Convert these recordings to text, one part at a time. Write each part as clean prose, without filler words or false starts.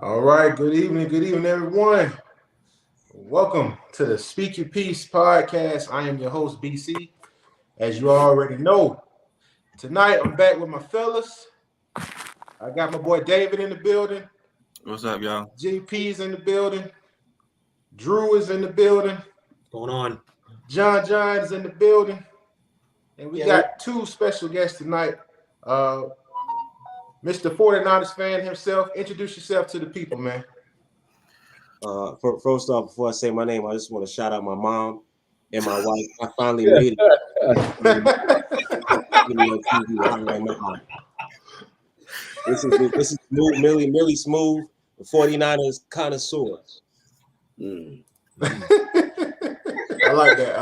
All right, good evening, everyone. Welcome to the Speak Your Peace podcast. I am your host, BC. As you already know, tonight I'm back with my fellas. I got my boy David in the building, What's up, y'all? GP's in the building, Drew is in the building, Going on. John is in the building, and we Yeah, got two special guests tonight. Uh, Mr. 49ers fan himself, introduce yourself to the people, man. First off, before I say my name, I just want to shout out my mom and my wife. I finally made it. This is smooth, Millie Smooth, the 49ers connoisseur. I like that.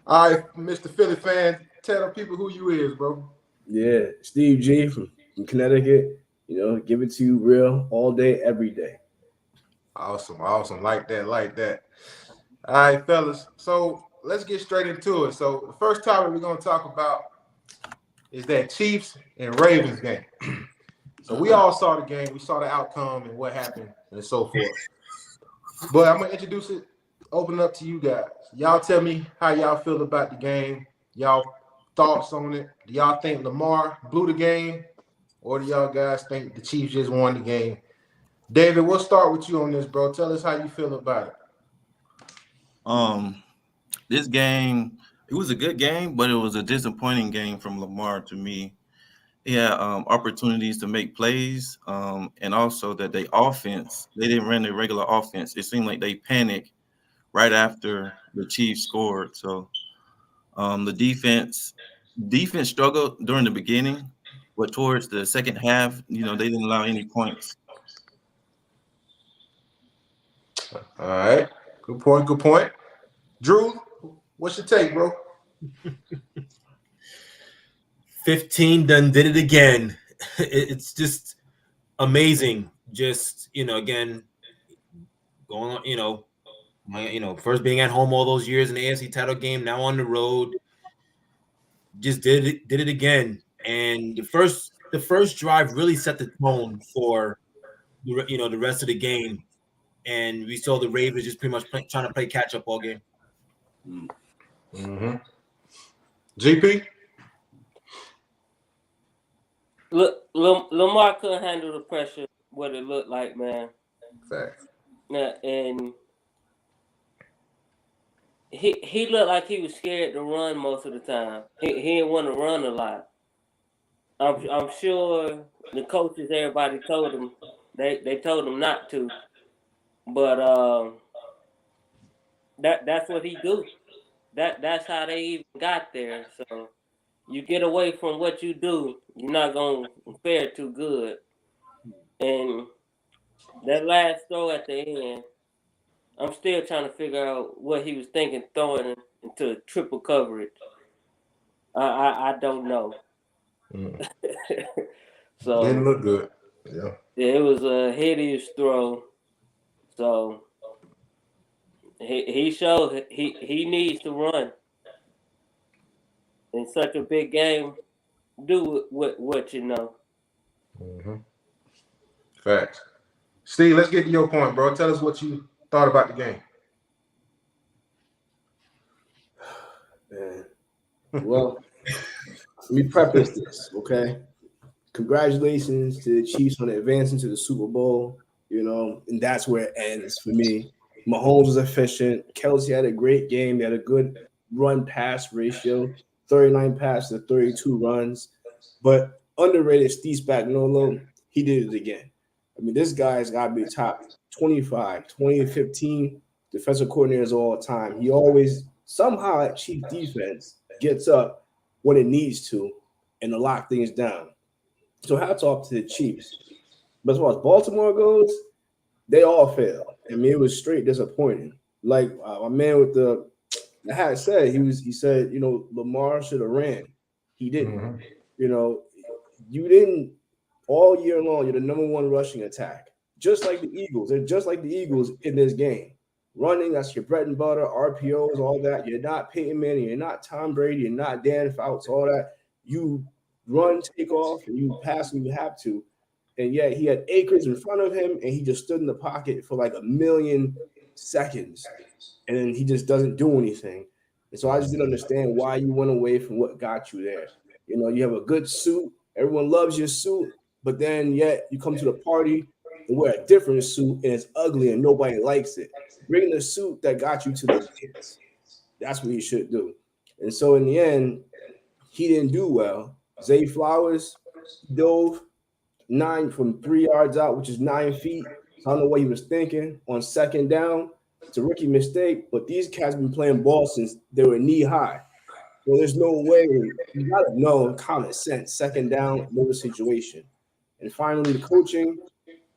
All right, Mr. Philly fan, tell the people who you is, bro. Yeah, Steve G from Connecticut. Give it to you real all day, every day. Awesome. Like that. All right, fellas. So let's get straight into it. So the first topic we're gonna talk about is that Chiefs and Ravens game. So we all saw the game, we saw the outcome and what happened and so forth. But I'm gonna introduce it, open up to you guys. Y'all tell me how y'all feel about the game. Y'all thoughts on it. Do y'all think Lamar blew the game? Or do y'all guys think the Chiefs just won the game? David, we'll start with you on this, bro. Tell us how you feel about it. This game, it was a good game, but it was a disappointing game from Lamar to me. He had opportunities to make plays, and also that they didn't run their regular offense. It seemed like they panicked right after the Chiefs scored. So the defense struggled during the beginning, but towards the second half, they didn't allow any points. All right. Good point. Drew, what's your take, bro? 15 done did it again. It's just amazing. Just, again, going on, first being at home all those years in the AFC title game, now on the road, just did it again. And the first drive really set the tone for the rest of the game. And we saw the Ravens just pretty much trying to play catch up all game. Mm-hmm. GP? Look, Lamar couldn't handle the pressure, what it looked like, man. Fact. And he looked like he was scared to run most of the time. He didn't want to run a lot. I'm sure the coaches, everybody told him they told him not to, but that's what he do. That's how they even got there. So you get away from what you do, you're not gonna fare too good. And that last throw at the end, I'm still trying to figure out what he was thinking throwing into triple coverage. I don't know. So didn't look good. Yeah, it was a hideous throw. So he showed he needs to run in such a big game. Do what you know. Mm-hmm. Facts. Steve, let's get to your point, bro. Tell us what you thought about the game. Man. Well, let me preface this, okay? Congratulations to the Chiefs on advancing to the Super Bowl, and that's where it ends for me. Mahomes was efficient. Kelsey had a great game. He had a good run-pass ratio, 39 passes to 32 runs. But underrated Steve Spagnuolo, he did it again. I mean, this guy's got to be top 25, 2015 defensive coordinators all time. He always, somehow at Chief defense, gets up when it needs to and to lock things down. So hats off to the Chiefs. But as far as Baltimore goes, they all failed. I mean, it was straight disappointing. Like my man with the hat said, he said, Lamar should have ran. He didn't. Mm-hmm. You didn't all year long. You're the number one rushing attack, just like the Eagles. They're just like the Eagles in this game. Running, that's your bread and butter, RPOs, all that. You're not Peyton Manning. You're not Tom Brady. You're not Dan Fouts, all that. You run, take off, and you pass when you have to. And yet he had acres in front of him, and he just stood in the pocket for like a million seconds, and then he just doesn't do anything. And so I just didn't understand why you went away from what got you there. You know, you have a good suit, everyone loves your suit, but then yet you come to the party and wear a different suit, and it's ugly and nobody likes it. Bring the suit that got you to the dance. That's what you should do. And so in the end, he didn't do well. Zay Flowers dove 9 from 3 yards out, which is 9 feet. I don't know what he was thinking on second down. It's a rookie mistake, but these cats been playing ball since they were knee high. So there's no way. You gotta know common sense. Second down, no situation. And finally, the coaching.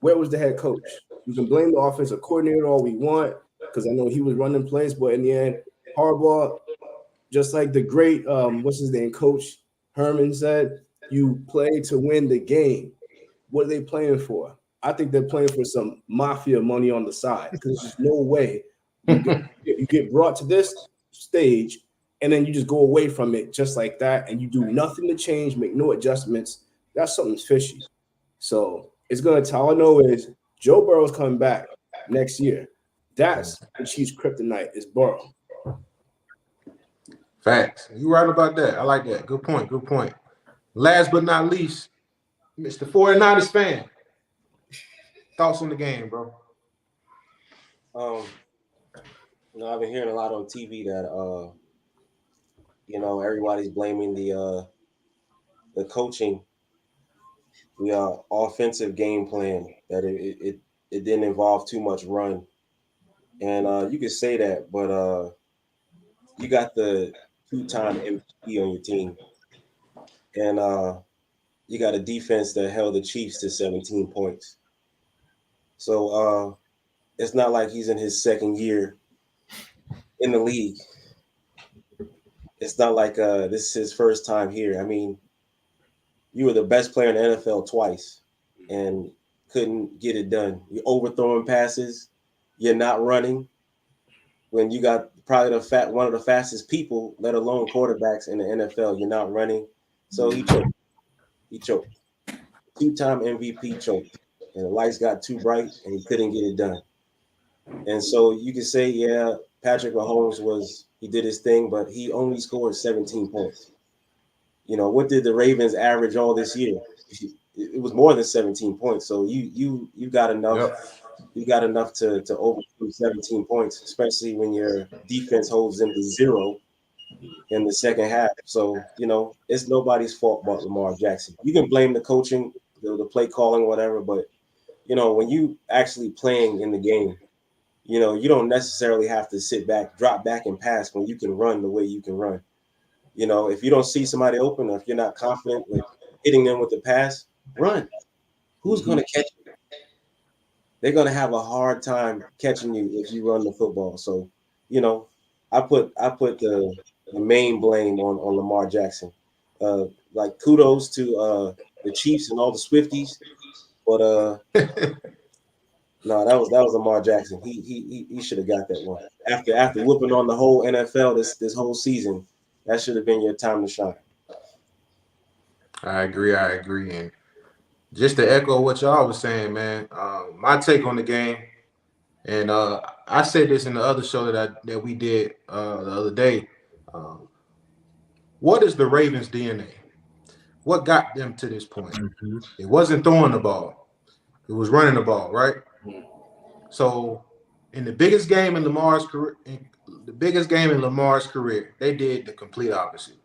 Where was the head coach? You can blame the offensive coordinator all we want because I know he was running plays, but in the end, Harbaugh, just like the great what's his name, Coach Herman said, you play to win the game. What are they playing for? I think they're playing for some mafia money on the side because there's no way you get brought to this stage and then you just go away from it just like that and you do nothing to change, make no adjustments. That's something fishy. So it's going to, all I know is Joe Burrow's coming back next year. That's the Chiefs' kryptonite is Burrow. Facts. You right about that. I like that. Good point. Good point. Last but not least, Mr. 49ers fan. Thoughts on the game, bro? I've been hearing a lot on TV that everybody's blaming the coaching, the offensive game plan, that it didn't involve too much run. And you could say that, but you got the 2-time MVP on your team. And you got a defense that held the Chiefs to 17 points. So it's not like he's in his second year in the league. It's not like this is his first time here. I mean, you were the best player in the NFL twice and couldn't get it done. You're overthrowing passes. You're not running when you got probably one of the fastest people, let alone quarterbacks in the NFL. You're not running. So he choked. He choked. 2-time MVP choked. And the lights got too bright and he couldn't get it done. And so you can say, yeah, Patrick Mahomes he did his thing, but he only scored 17 points. You know, what did the Ravens average all this year? It was more than 17 points. So you got enough. Yep. You got enough to overcome 17 points, especially when your defense holds them to 0 in the second half. So, it's nobody's fault but Lamar Jackson. You can blame the coaching, the play calling, whatever, but, when you actually playing in the game, you don't necessarily have to sit back, drop back and pass when you can run the way you can run. If you don't see somebody open or if you're not confident with hitting them with the pass, run. Who's going to catch you? They're going to have a hard time catching you if you run the football. So, I put the main blame on Lamar Jackson. Like kudos to the Chiefs and all the Swifties, but no, that was Lamar Jackson. He should have got that one. After whooping on the whole NFL this whole season, that should have been your time to shine. I agree. And just to echo what y'all was saying, man, my take on the game, and I said this in the other show that we did the other day. What is the Ravens' DNA? What got them to this point? Mm-hmm. It wasn't throwing the ball. It was running the ball, right? So in the biggest game in Lamar's career, they did the complete opposite.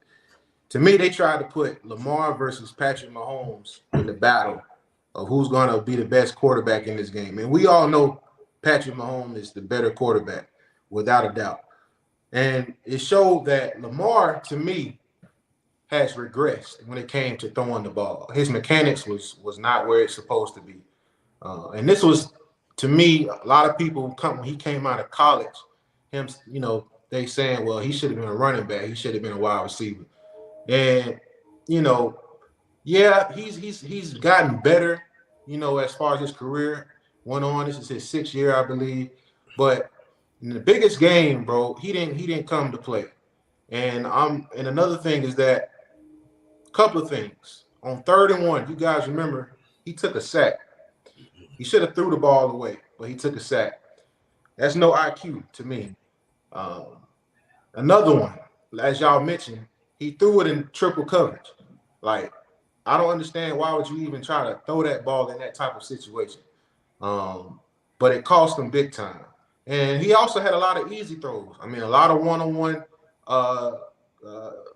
To me, they tried to put Lamar versus Patrick Mahomes in the battle of who's going to be the best quarterback in this game. And we all know Patrick Mahomes is the better quarterback, without a doubt. And it showed that Lamar, to me, has regressed when it came to throwing the ball. His mechanics was not where it's supposed to be. And this was, to me, a lot of people when he came out of college, they saying, well, he should have been a running back. He should have been a wide receiver. And, yeah, he's gotten better, as far as his career went on. This is his 6th year, I believe. But in the biggest game, bro, he didn't come to play. And another thing is that couple of things. On 3rd and 1, you guys remember he took a sack. He should have threw the ball away, but he took a sack. That's no IQ to me. Another one, as y'all mentioned, he threw it in triple coverage. Like, I don't understand why would you even try to throw that ball in that type of situation. But it cost him big time. And he also had a lot of easy throws. I mean, a lot of one-on-one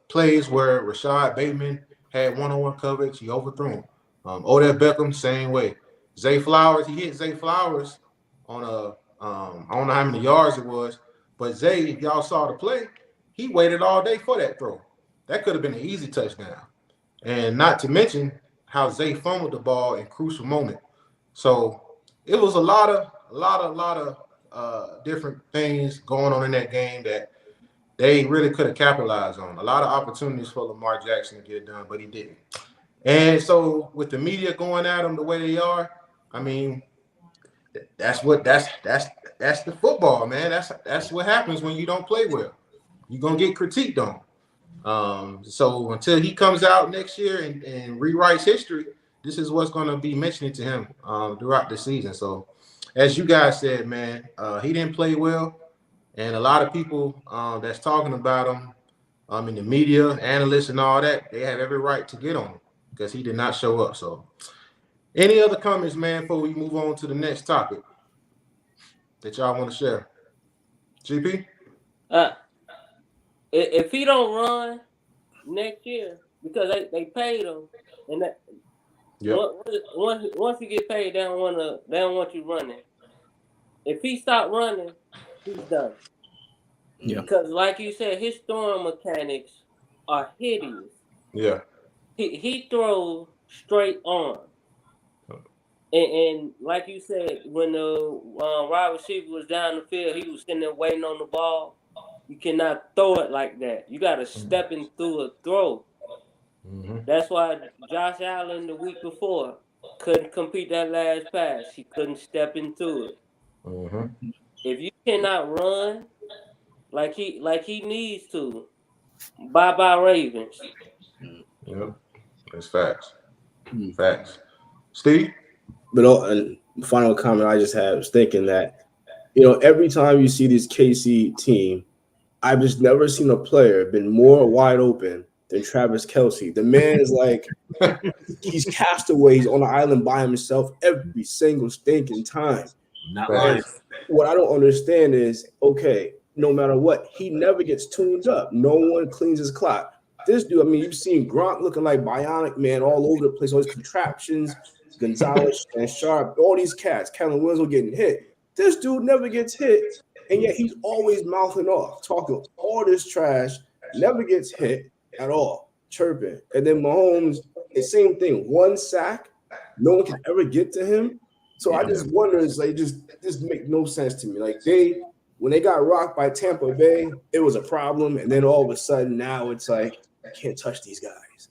plays where Rashad Bateman had one-on-one coverage. He overthrew him. Odell Beckham, same way. Zay Flowers, he hit Zay Flowers on I don't know how many yards it was, but Zay, if y'all saw the play, he waited all day for that throw. That could have been an easy touchdown. And not to mention how Zay fumbled the ball in crucial moment. So it was a lot of different things going on in that game that they really could have capitalized on. A lot of opportunities for Lamar Jackson to get it done, but he didn't. And so with the media going at him the way they are, I mean, that's the football, man. That's what happens when you don't play well. You're gonna get critiqued on. So until he comes out next year and rewrites history, this is what's gonna be mentioned to him throughout the season. So as you guys said, man, he didn't play well, and a lot of people that's talking about him in the media, analysts and all that, they have every right to get on him because he did not show up. So any other comments, man, before we move on to the next topic that y'all want to share? GP? If he don't run next year, because they paid him, and that once you get paid, they don't want you running. If he stop running, he's done. Yeah. Because like you said, his throwing mechanics are hideous. Yeah. He throws straight on. And like you said, when the wide receiver was down the field, he was sitting there waiting on the ball. You cannot throw it like that. You got to step in through a throw. Mm-hmm. That's why Josh Allen the week before couldn't complete that last pass. He couldn't step into it. Mm-hmm. If you cannot run like he needs to, bye Ravens. Yeah, that's facts. Facts. Steve? But and final comment I just had was thinking that, every time you see this KC team, I've just never seen a player been more wide open than Travis Kelce. The man is like, he's castaway. He's on an island by himself every single stinking time. Not lying. What I don't understand is, okay, no matter what, he never gets tuned up. No one cleans his clock. This dude, I mean, you've seen Gronk looking like Bionic Man all over the place, all these contraptions, Gonzalez and Sharp, all these cats, Kellen Winslow getting hit. This dude never gets hit, and yet he's always mouthing off, talking all this trash, never gets hit at all, chirping. And then Mahomes, the same thing, one sack, no one can ever get to him. So I just wonder, it's like just make no sense to me. Like when they got rocked by Tampa Bay, it was a problem, and then all of a sudden now it's like I can't touch these guys.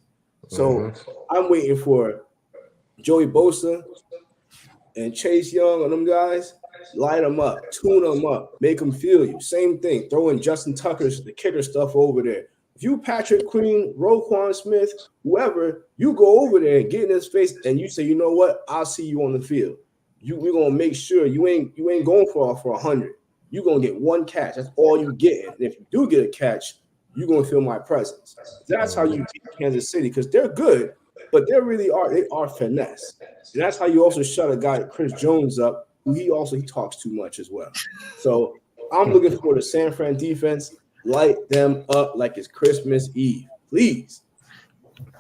So I'm waiting for Joey Bosa and Chase Young and them guys. Light them up, tune them up, make them feel you. Same thing, throwing Justin Tucker's the kicker stuff over there. If you Patrick Queen, Roquan Smith, whoever, you go over there and get in his face and you say, you know what? I'll see you on the field. We're gonna make sure you ain't going for 100. You're gonna get one catch. That's all you get. And if you do get a catch, you're gonna feel my presence. That's how you beat Kansas City, because they're good, but they are finesse. And that's how you also shut a guy, Chris Jones, up, who he talks too much as well. So I'm looking for the San Fran defense, light them up like it's Christmas Eve, please.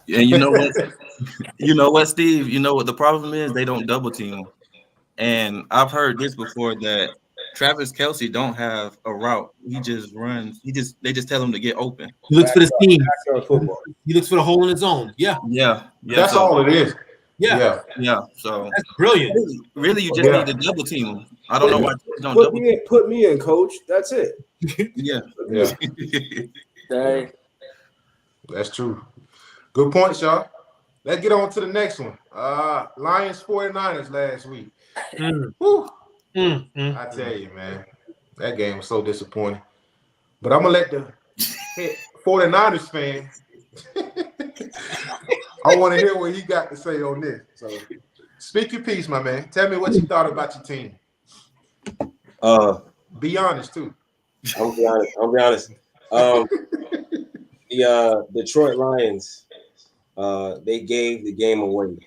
And you know what? You know what, Steve? You know what the problem is? They don't double team him. And I've heard this before, that Travis Kelce don't have a route. He just runs. They just tell him to get open. He looks for the seam. Football. He looks for the hole in his own. Yeah. That's all it is. Yeah. So that's brilliant. Really, you just need to double team him. I don't know why you don't double team. Put me in, coach. That's it. Yeah. Dang. That's true. Good points, y'all. Let's get on to the next one. Lions 49ers last week. Woo. I tell you, man, that game was so disappointing. But I'm gonna let the 49ers fan I want to hear what he got to say on this. So, speak your piece, my man. Tell me what you thought about your team. Be honest too. I'm gonna be honest. The Detroit Lions, they gave the game away.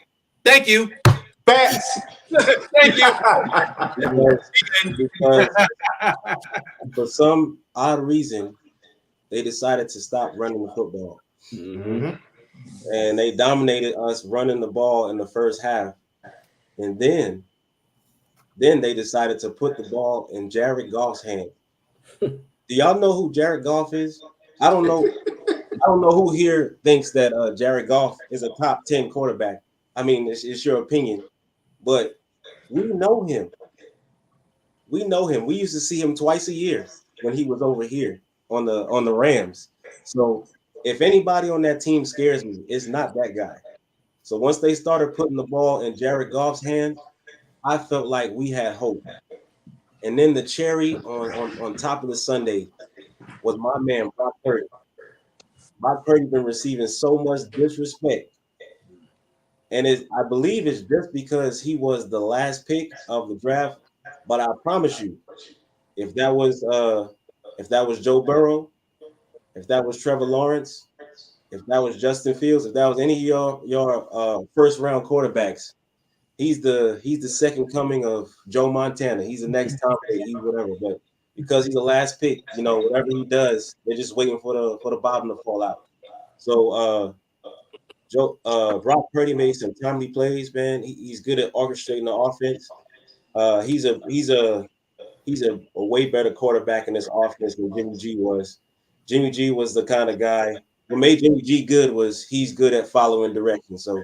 Thank you. Facts. Thank you. because for some odd reason, they decided to stop running the football. Mm-hmm. And they dominated us running the ball in the first half. And then they decided to put the ball in Jared Goff's hand. Do y'all know who Jared Goff is? I don't know. I don't know who here thinks that Jared Goff is a top 10 quarterback. I mean, it's your opinion, but we know him. We know him. We used to see him twice a year when he was over here on the Rams. So if anybody on that team scares me, it's not that guy. So once they started putting the ball in Jared Goff's hand, I felt like we had hope. And then the cherry on top of the sundae was my man Brock Purdy. Brock Purdy been receiving so much disrespect, and I believe it's just because he was the last pick of the draft. But I promise you, if that was Joe Burrow, if that was Trevor Lawrence, if that was Justin Fields, if that was any of your first round quarterbacks, he's the second coming of Joe Montana. He's the next Tom Brady, he's whatever. But because he's the last pick, whatever he does, they're just waiting for the bottom to fall out. So Brock Purdy made some timely plays, man. He's good at orchestrating the offense. He's a way better quarterback in this offense than Jimmy G was. Jimmy G was the kind of guy. What made Jimmy G good was he's good at following directions. So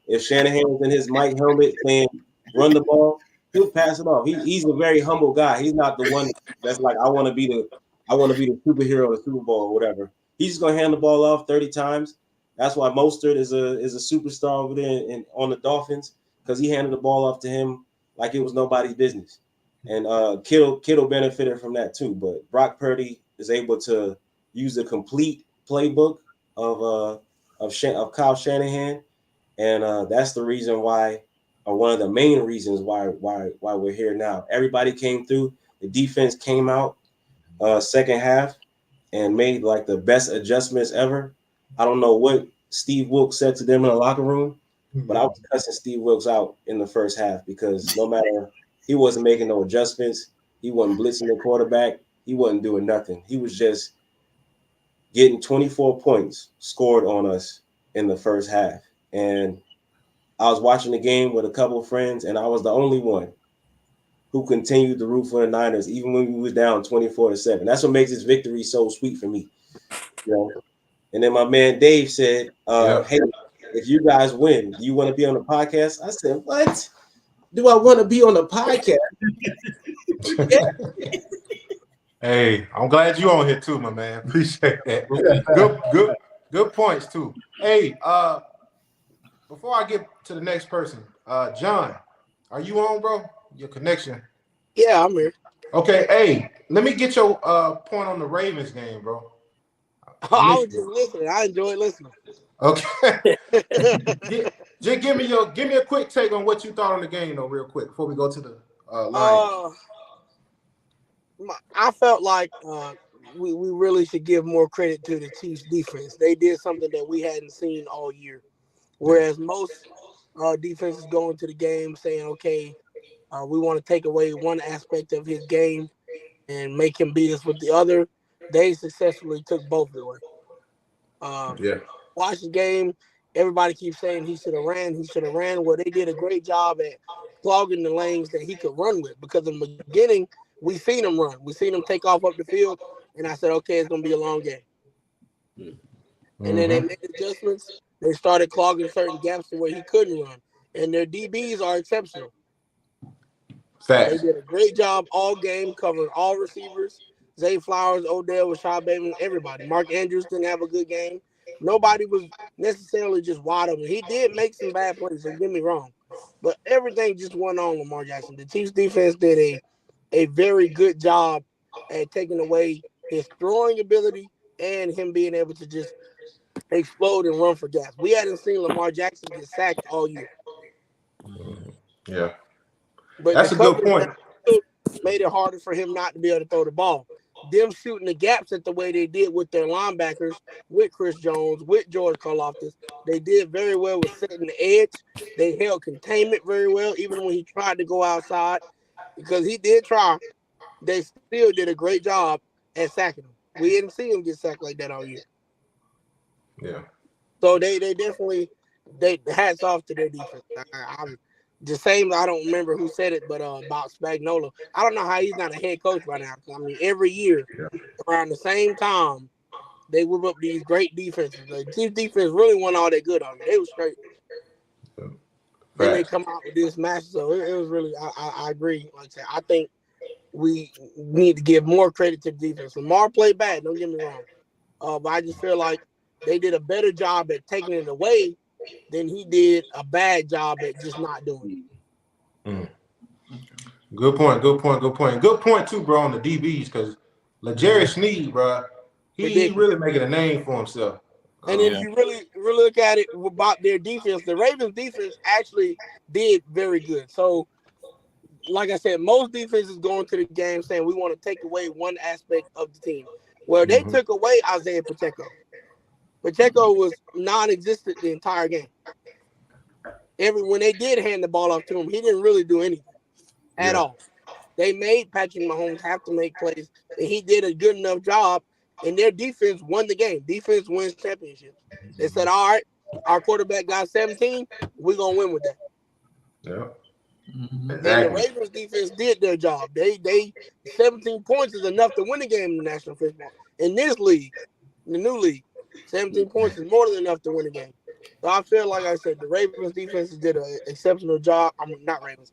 if Shanahan's in his Mike helmet saying run the ball, he'll pass it off. He's a very humble guy. He's not the one that's like I want to be the superhero of the Super Bowl or whatever. He's just gonna hand the ball off 30 times. That's why Mostert is a superstar over there on the Dolphins, because he handed the ball off to him like it was nobody's business. And Kittle benefited from that too. But Brock Purdy is able to use the complete playbook of Kyle Shanahan, and that's the reason why, or one of the main reasons why we're here now. Everybody came through. The defense came out second half and made like the best adjustments ever. I don't know what Steve Wilks said to them in the locker room, but I was cussing Steve Wilks out in the first half because no matter, he wasn't making no adjustments. He wasn't blitzing the quarterback. He wasn't doing nothing. He was just getting 24 points scored on us in the first half. And I was watching the game with a couple of friends, and I was the only one who continued to root for the Niners, even when we was down 24-7. That's what makes this victory so sweet for me. And then my man Dave said, hey, if you guys win, do you want to be on the podcast? I said, what? Do I want to be on the podcast? Hey, I'm glad you on here too, my man. Appreciate that. Good points too. Hey, before I get to the next person, John, are you on, bro? Your connection? Yeah, I'm here. Okay, hey, let me get your point on the Ravens game, bro. I was just listening. I enjoyed listening. Okay. Just give me a quick take on what you thought on the game, though, real quick, before we go to the Lions. I felt like we really should give more credit to the Chiefs defense. They did something that we hadn't seen all year. Whereas most defenses go into the game saying, okay, we want to take away one aspect of his game and make him beat us with the other. They successfully took both away. Watch the game. Everybody keeps saying he should have ran. Well, they did a great job at clogging the lanes that he could run with, because in the beginning, we seen him run. We seen him take off up the field, and I said, okay, it's going to be a long game. And then they made adjustments. They started clogging certain gaps to where he couldn't run. And their DBs are exceptional. They did a great job all game, covering all receivers. Zay Flowers, Odell, Rashad Bateman, everybody. Mark Andrews didn't have a good game. Nobody was necessarily just wide open. He did make some bad plays, don't get me wrong. But everything just went on Lamar Jackson. The Chiefs defense did a very good job at taking away his throwing ability and him being able to just explode and run for gas. We hadn't seen Lamar Jackson get sacked all year. Yeah, But the that's a good coverage point. made it harder for him not to be able to throw the ball. Them shooting the gaps at the way they did with their linebackers, with Chris Jones, with George Karlaftis, they did very well with setting the edge. They held containment very well, even when he tried to go outside, because he did try. They still did a great job at sacking him. We didn't see him get sacked like that all year. Yeah, So they definitely hats off to their defense. I'm the same. I don't remember who said it, but about Spagnuolo. I don't know how he's not a head coach by now. I mean, every year around the same time, they whip up these great defenses. The Chiefs defense really wasn't all that good on it. They was straight. Then they facts. come out with this match. So it was really. I agree. Like I said, I think we need to give more credit to the defense. Lamar played bad. Don't get me wrong. But I just feel like they did a better job at taking it away than he did a bad job at just not doing it. Mm. Good point. Good point. Good point. Good point too, bro. On the DBs, because L'Jarius Sneed, bro, he really making a name for himself. And if you really look at it about their defense, the Ravens defense actually did very good. So, like I said, most defenses going to the game saying we want to take away one aspect of the team. Well, they took away Isaiah Pacheco. Pacheco was non-existent the entire game. When they did hand the ball off to him, he didn't really do anything at all. They made Patrick Mahomes have to make plays, and he did a good enough job, and their defense won the game. Defense wins championships. They said, all right, our quarterback got 17, we're going to win with that. Yeah. Exactly. And the Ravens defense did their job. They 17 points is enough to win the game in the National Football. In this league, the new league, 17 points is more than enough to win a game. So I feel like I said the Ravens defense did an exceptional job. I mean, not Ravens.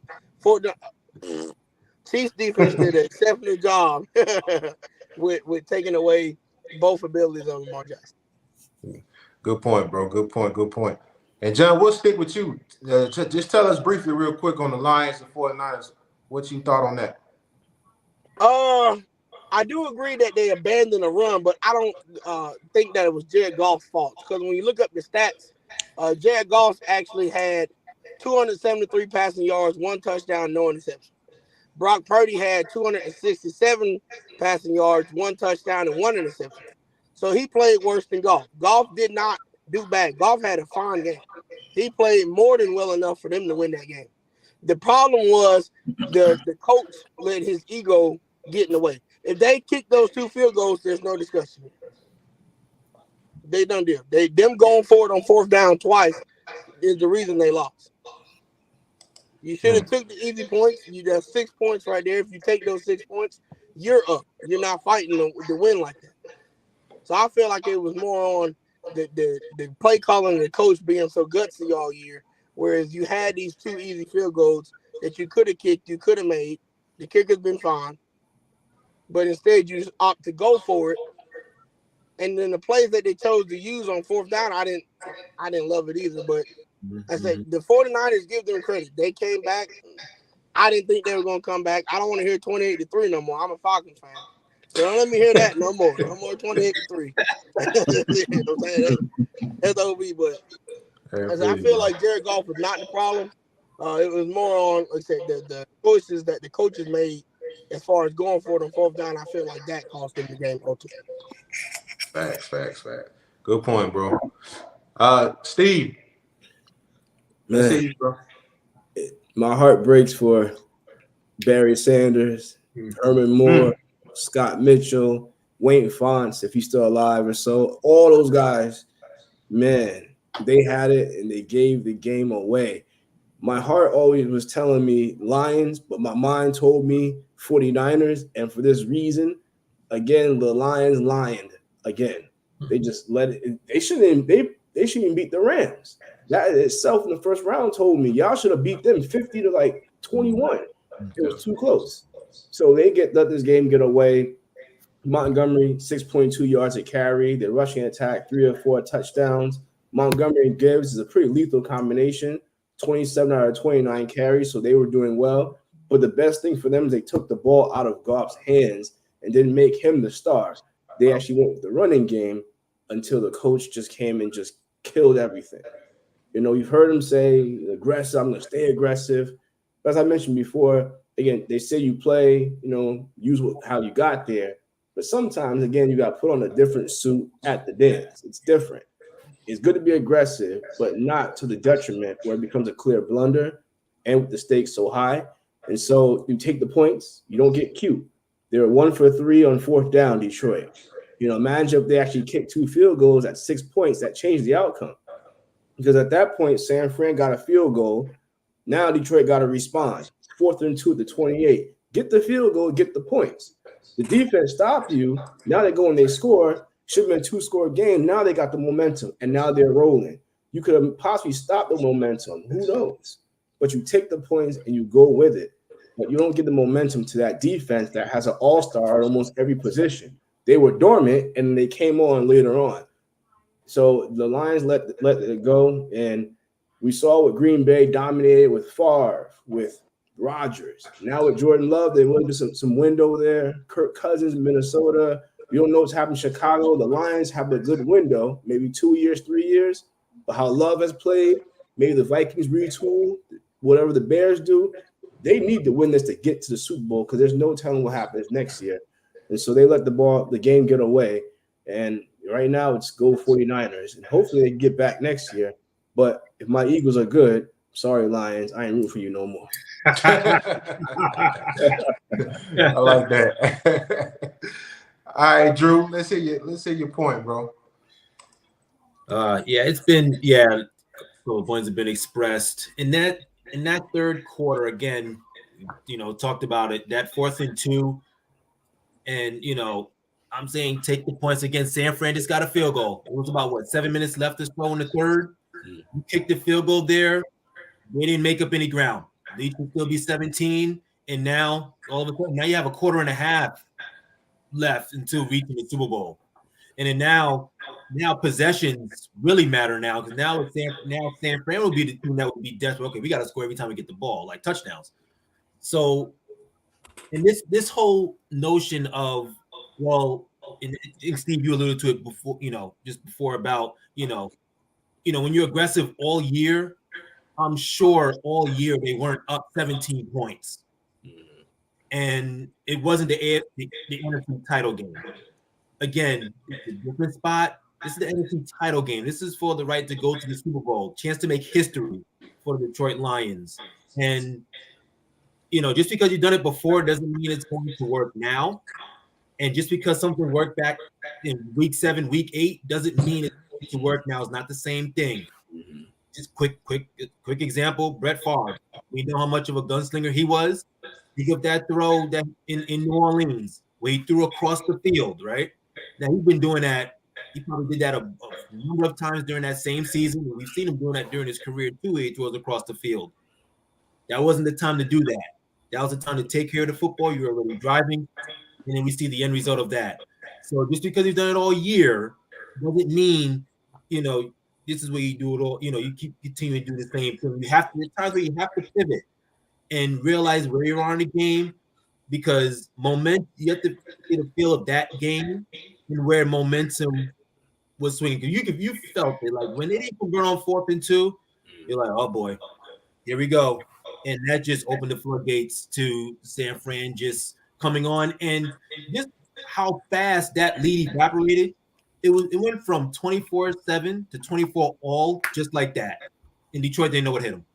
Chiefs defense did an exceptional job with taking away both abilities of Lamar Jackson. Good point, bro. Good point. Good point. And John, we'll stick with you. Just tell us briefly, real quick, on the Lions and 49ers, what you thought on that. I do agree that they abandoned the run, but I don't think that it was Jared Goff's fault. Because when you look up the stats, Jared Goff actually had 273 passing yards, 1 touchdown, no interception. Brock Purdy had 267 passing yards, 1 touchdown, and 1 interception. So he played worse than Goff. Goff did not do bad. Goff had a fine game. He played more than well enough for them to win that game. The problem was the coach let his ego get in the way. If they kick those 2 field goals, there's no discussion. They done deal. Them going forward on 4th down twice is the reason they lost. You should have took the easy points. You got 6 points right there. If you take those 6 points, you're up. You're not fighting to win like that. So I feel like it was more on the play calling and the coach being so gutsy all year, whereas you had these 2 easy field goals that you could have kicked, you could have made. The kicker's been fine. But instead, you just opt to go for it. And then the plays that they chose to use on 4th down, I didn't love it either. But I said the 49ers, give them credit. They came back. I didn't think they were going to come back. I don't want to hear 28-3 no more. I'm a Falcons fan. So don't let me hear that no more. No more 28-3. That's OB, but I feel like Jared Goff was not the problem. It was more on, like I said, the choices that the coaches made as far as going for it on 4th down. I feel like that cost them the game ultimately. Facts. Good point, bro. Steve. Man, my heart breaks for Barry Sanders, Herman Moore, Scott Mitchell, Wayne Fonts, if he's still alive or so. All those guys, man, they had it and they gave the game away. My heart always was telling me Lions, but my mind told me 49ers. And for this reason, again, the Lions lioned again. They just let it. They shouldn't beat the Rams. That itself in the first round told me y'all should have beat them 50-21. It was too close. So they let this game get away. Montgomery, 6.2 yards a carry. The rushing attack, 3 or 4 touchdowns. Montgomery and Gibbs is a pretty lethal combination. 27 out of 29 carries, so they were doing well. But the best thing for them is they took the ball out of Goff's hands and didn't make him the star. They actually went with the running game until the coach just came and just killed everything. You know, you've heard him say aggressive, I'm going to stay aggressive. But as I mentioned before, again, they say you play, you know, use how you got there. But sometimes, again, you got to put on a different suit at the dance. It's different. It's good to be aggressive, but not to the detriment where it becomes a clear blunder and with the stakes so high. And so you take the points, you don't get cute. They were 1 for 3 on 4th down, Detroit. You know, imagine if they actually kicked 2 field goals at 6 points, that changed the outcome. Because at that point, San Fran got a field goal. Now Detroit got to respond. 4th and 2 at the 28. Get the field goal, get the points. The defense stopped you. Now they go and they score. Should have been a 2-score game. Now they got the momentum, and now they're rolling. You could have possibly stopped the momentum. Who knows? But you take the points and you go with it. But you don't give the momentum to that defense that has an all-star at almost every position. They were dormant, and they came on later on. So the Lions let it go, and we saw what Green Bay dominated with Favre, with Rodgers. Now with Jordan Love, there will be some window there. Kirk Cousins, Minnesota. We don't know what's happening in Chicago. The Lions have a good window, maybe 2 years, 3 years. But how Love has played, maybe the Vikings retool, whatever the Bears do, they need to win this to get to the Super Bowl because there's no telling what happens next year. And so they let the game get away. And right now it's go 49ers. And hopefully they get back next year. But if my Eagles are good, sorry, Lions, I ain't rooting for you no more. I like that. All right, Drew, let's hear your point, bro. It's been a couple of points have been expressed in that third quarter again. You know, talked about it, that 4th and 2, and you know, I'm saying take the points again. San Fran just got a field goal. It was about 7 minutes left to throw in the third. You kicked the field goal there. They didn't make up any ground. Lead can still be 17, and now all of a sudden, now you have a quarter and a half left until reaching the Super Bowl. And then now possessions really matter now because now San Fran will be the team that will be desperate. Okay, we got to score every time we get the ball, like touchdowns. So, and this whole notion of and Steve, you alluded to it before, just before about when you're aggressive all year. I'm sure all year they weren't up 17 points, and it wasn't the NFC title game. Again, it's a different spot. This is the NFC title game. This is for the right to go to the Super Bowl, chance to make history for the Detroit Lions. And, just because you've done it before doesn't mean it's going to work now. And just because something worked back in week 7, week 8 doesn't mean it's going to work now. It's not the same thing. Just quick example, Brett Favre. We know how much of a gunslinger he was. Think of that throw that in New Orleans where he threw across the field, right? Now, he's been doing that. He probably did that a number of times during that same season. We've seen him doing that during his career, too, where he throws across the field. That wasn't the time to do that. That was the time to take care of the football. You were already driving, and then we see the end result of that. So just because you've done it all year doesn't mean, this is where you do it all. You keep continuing to do the same thing. There's times where you have to pivot and realize where you are in the game because you have to get a feel of that game and where momentum was swinging. You felt it. Like when they didn't convert on 4th and 2, you're like, oh boy, here we go. And that just opened the floodgates to San Fran just coming on. And just how fast that lead evaporated. It went from 24-7 to 24-all just like that. In Detroit, they know what hit them.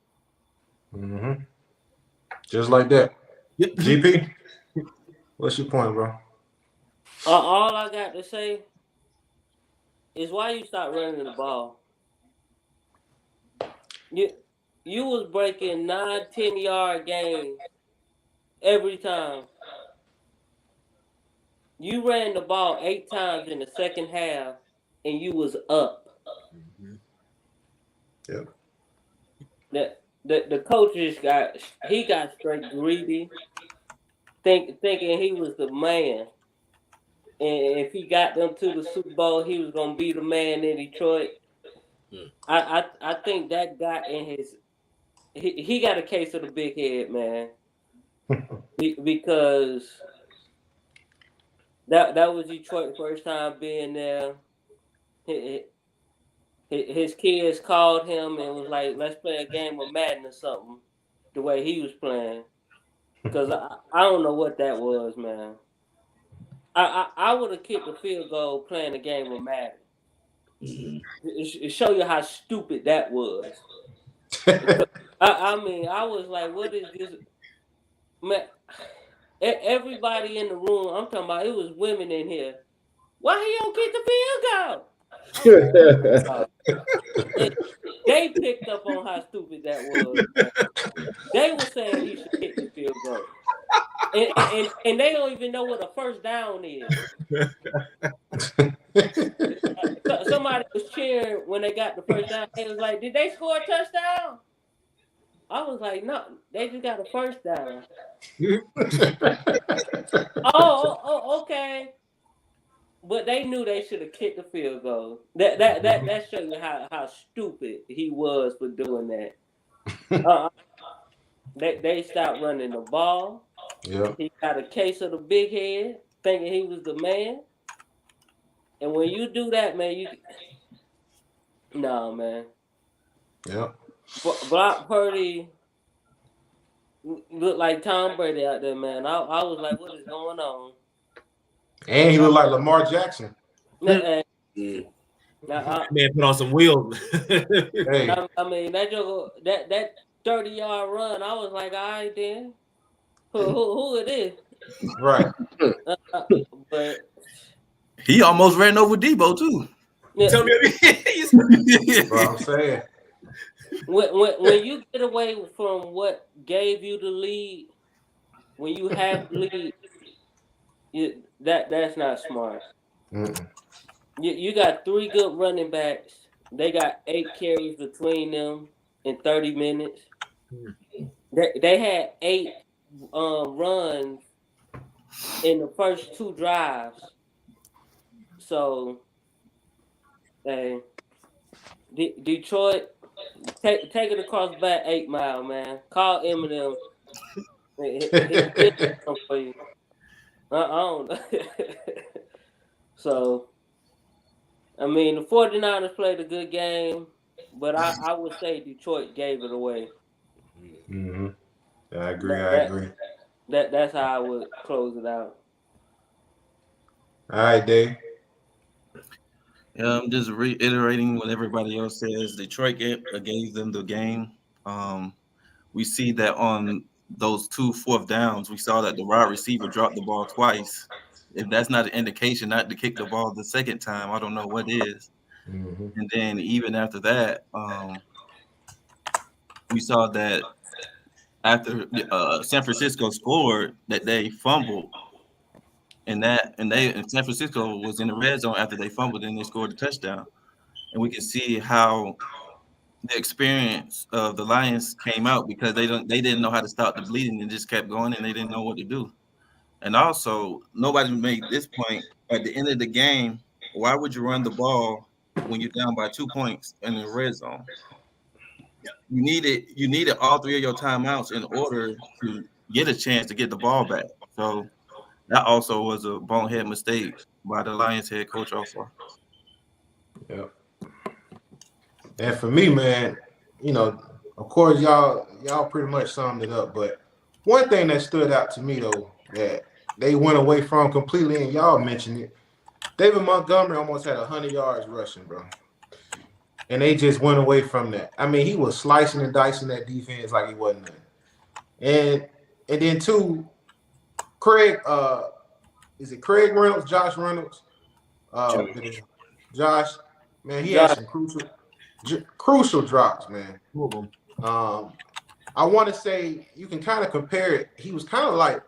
Mm-hmm. Just like that. Yep. GP, what's your point, bro? All I got to say is why you stop running the ball. You was breaking 9-10 yard games every time. You ran the ball 8 times in the second half, and you was up. Mm-hmm. Yep. The coaches got straight greedy, thinking he was the man, and if he got them to the Super Bowl, he was gonna be the man in Detroit. I think that got in his. He got a case of the big head, man, because That was Detroit first time being there. His, his kids called him and was like, "Let's play a game of Madden or something." The way he was playing, because I don't know what that was, man. I would have kicked a field goal playing a game of Madden. It show you how stupid that was. I mean, I was like, "What is this, man?" Everybody in the room, I'm talking about, it was women in here. Why he don't kick the field goal? I'm like, oh. And they picked up on how stupid that was, man. They were saying he should kick the field goal. And they don't even know what a first down is. Somebody was cheering when they got the first down. They was like, "Did they score a touchdown?" I was like, "No, they just got a first down." Okay. But they knew they should have kicked the field goal. That shows you how stupid he was for doing that. They stopped running the ball. Yeah. He got a case of the big head, thinking he was the man. And when you do that, man, man. Yeah. Brock Purdy looked like Tom Brady out there, man. I was like, what is going on? And he looked like Lamar Jackson. Man, put on some wheels. Hey. I mean, that 30-yard run, I was like, all right then. Who it is? Right. But he almost ran over Debo too. Yeah. Tell me, Bro, I'm saying. When you get away from what gave you the lead, when you have the lead, that's not smart. You got 3 good running backs. They got 8 carries between them in 30 minutes. They had 8 runs in the first 2 drives. So, Detroit, take it across back 8 Mile, man. Call Eminem. He'll for you. I don't know. So, I mean, the 49ers played a good game, but I would say Detroit gave it away. Mm-hmm. I agree. That's how I would close it out. All right, Dave. Yeah, I'm just reiterating what everybody else says. Detroit gave them the game. We see that on those 2 4th downs, we saw that the wide receiver dropped the ball twice. If that's not an indication not to kick the ball the second time, I don't know what is. Mm-hmm. And then even after that, we saw that after San Francisco scored, that they fumbled, and San Francisco was in the red zone after they fumbled and they scored a touchdown. And we can see how the experience of the Lions came out because they didn't know how to stop the bleeding and just kept going and they didn't know what to do. And also, nobody made this point at the end of the game. Why would you run the ball when you're down by 2 points in the red zone? You needed all 3 of your timeouts in order to get a chance to get the ball back. So that also was a bonehead mistake by the Lions head coach also. Yep. And for me, man, of course, y'all pretty much summed it up. But one thing that stood out to me, though, that they went away from completely, and y'all mentioned it, David Montgomery almost had 100 yards rushing, bro. And they just went away from that. I mean, he was slicing and dicing that defense like he wasn't nothing. And then two, Craig, is it Craig Reynolds, Josh Reynolds? Josh, man, he had some crucial drops, man. I want to say you can kind of compare it. He was kind of like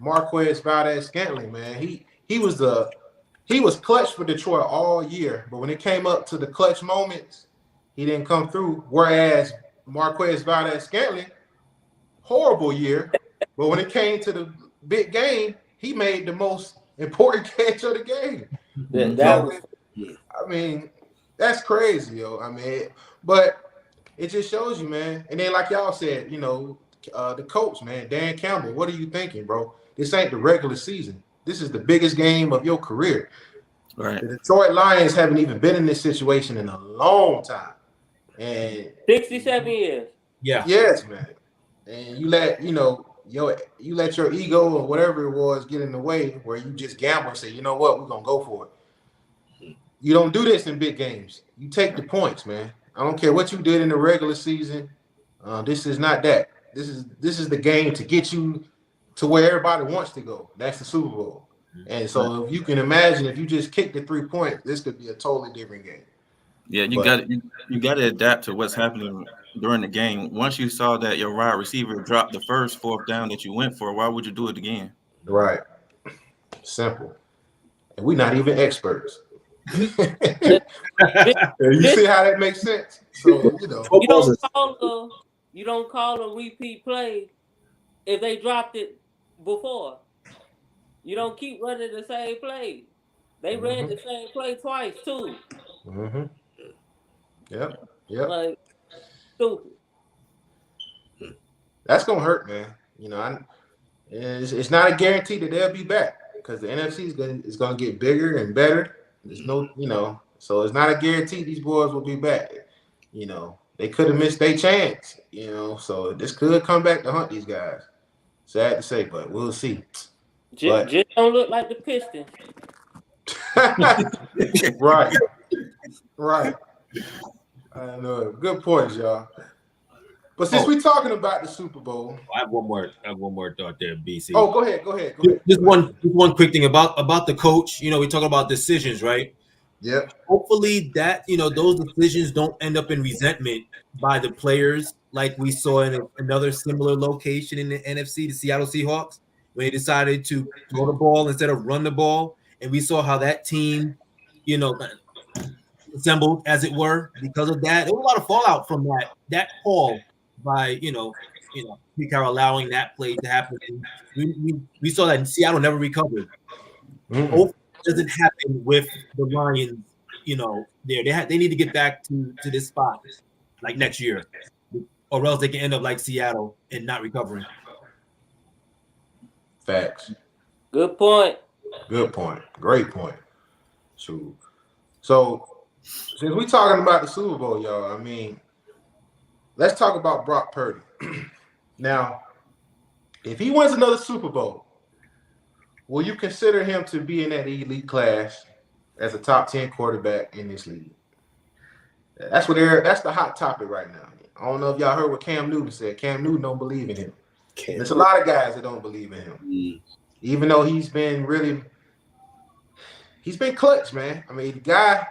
Marquez Valdez-Scantling, man. He was clutch for Detroit all year, but when it came up to the clutch moments, he didn't come through. Whereas Marquez Valdez-Scantling, horrible year, but when it came to the big game, he made the most important catch of the game. I mean, that's crazy, yo. I mean, but it just shows you, man. And then, like y'all said, the coach, man, Dan Campbell, what are you thinking, bro? This ain't the regular season. this is the biggest game of your career. Right. The Detroit Lions haven't even been in this situation in a long time. And 67 years. Yeah. yes, man. And you let you let your ego or whatever it was get in the way where you just gamble and say, you know what, we're gonna go for it. You don't do this in big games. You take the points, man. I don't care what you did in the regular season. This is not that. This is the game to get you to where everybody wants to go. That's the Super Bowl. And so if you can imagine, if you just kick the 3 points, this could be a totally different game. Yeah, But you got to adapt to what's happening during the game. Once you saw that your wide receiver dropped the first fourth down that you went for, why would you do it again? right, simple. And we're not even experts. You This, see how that makes sense? So you Football's don't a call a repeat play if they dropped it before. You don't keep running the same play. They ran the same play twice too. mm-hmm. Yep, yep. Like stupid. That's gonna hurt, man. It's not a guarantee that they'll be back because the NFC is gonna get bigger and better. There's no, so it's not a guarantee these boys will be back. They could have missed their chance. So this could come back to hunt these guys. Sad to say, but we'll see. But Just don't look like the Pistons. right, right. I know. Good points, y'all. But since we're talking about the Super Bowl, I have one more thought there, BC. oh, go ahead. Just one quick thing about the coach. We talk about decisions, right? Yep. Hopefully that those decisions don't end up in resentment by the players, like we saw in another similar location in the NFC, the Seattle Seahawks, when they decided to throw the ball instead of run the ball, and we saw how that team, assembled, as it were, because of that. There was a lot of fallout from that call by Pete Carroll allowing that play to happen. We saw that in Seattle never recovered. Hopefully it doesn't happen with the Lions. They need to get back to this spot like next year, or else they can end up like Seattle and not recovering. Facts. Good point. Good point. Great point. True. So since we're talking about the Super Bowl, y'all, let's talk about Brock Purdy. Now, if he wins another Super Bowl, will you consider him to be in that elite class as a top 10 quarterback in this league? That's the hot topic right now. I don't know if y'all heard what Cam Newton said. Cam Newton don't believe in him. There's a lot of guys that don't believe in him. Even though he's been clutch, man. The guy,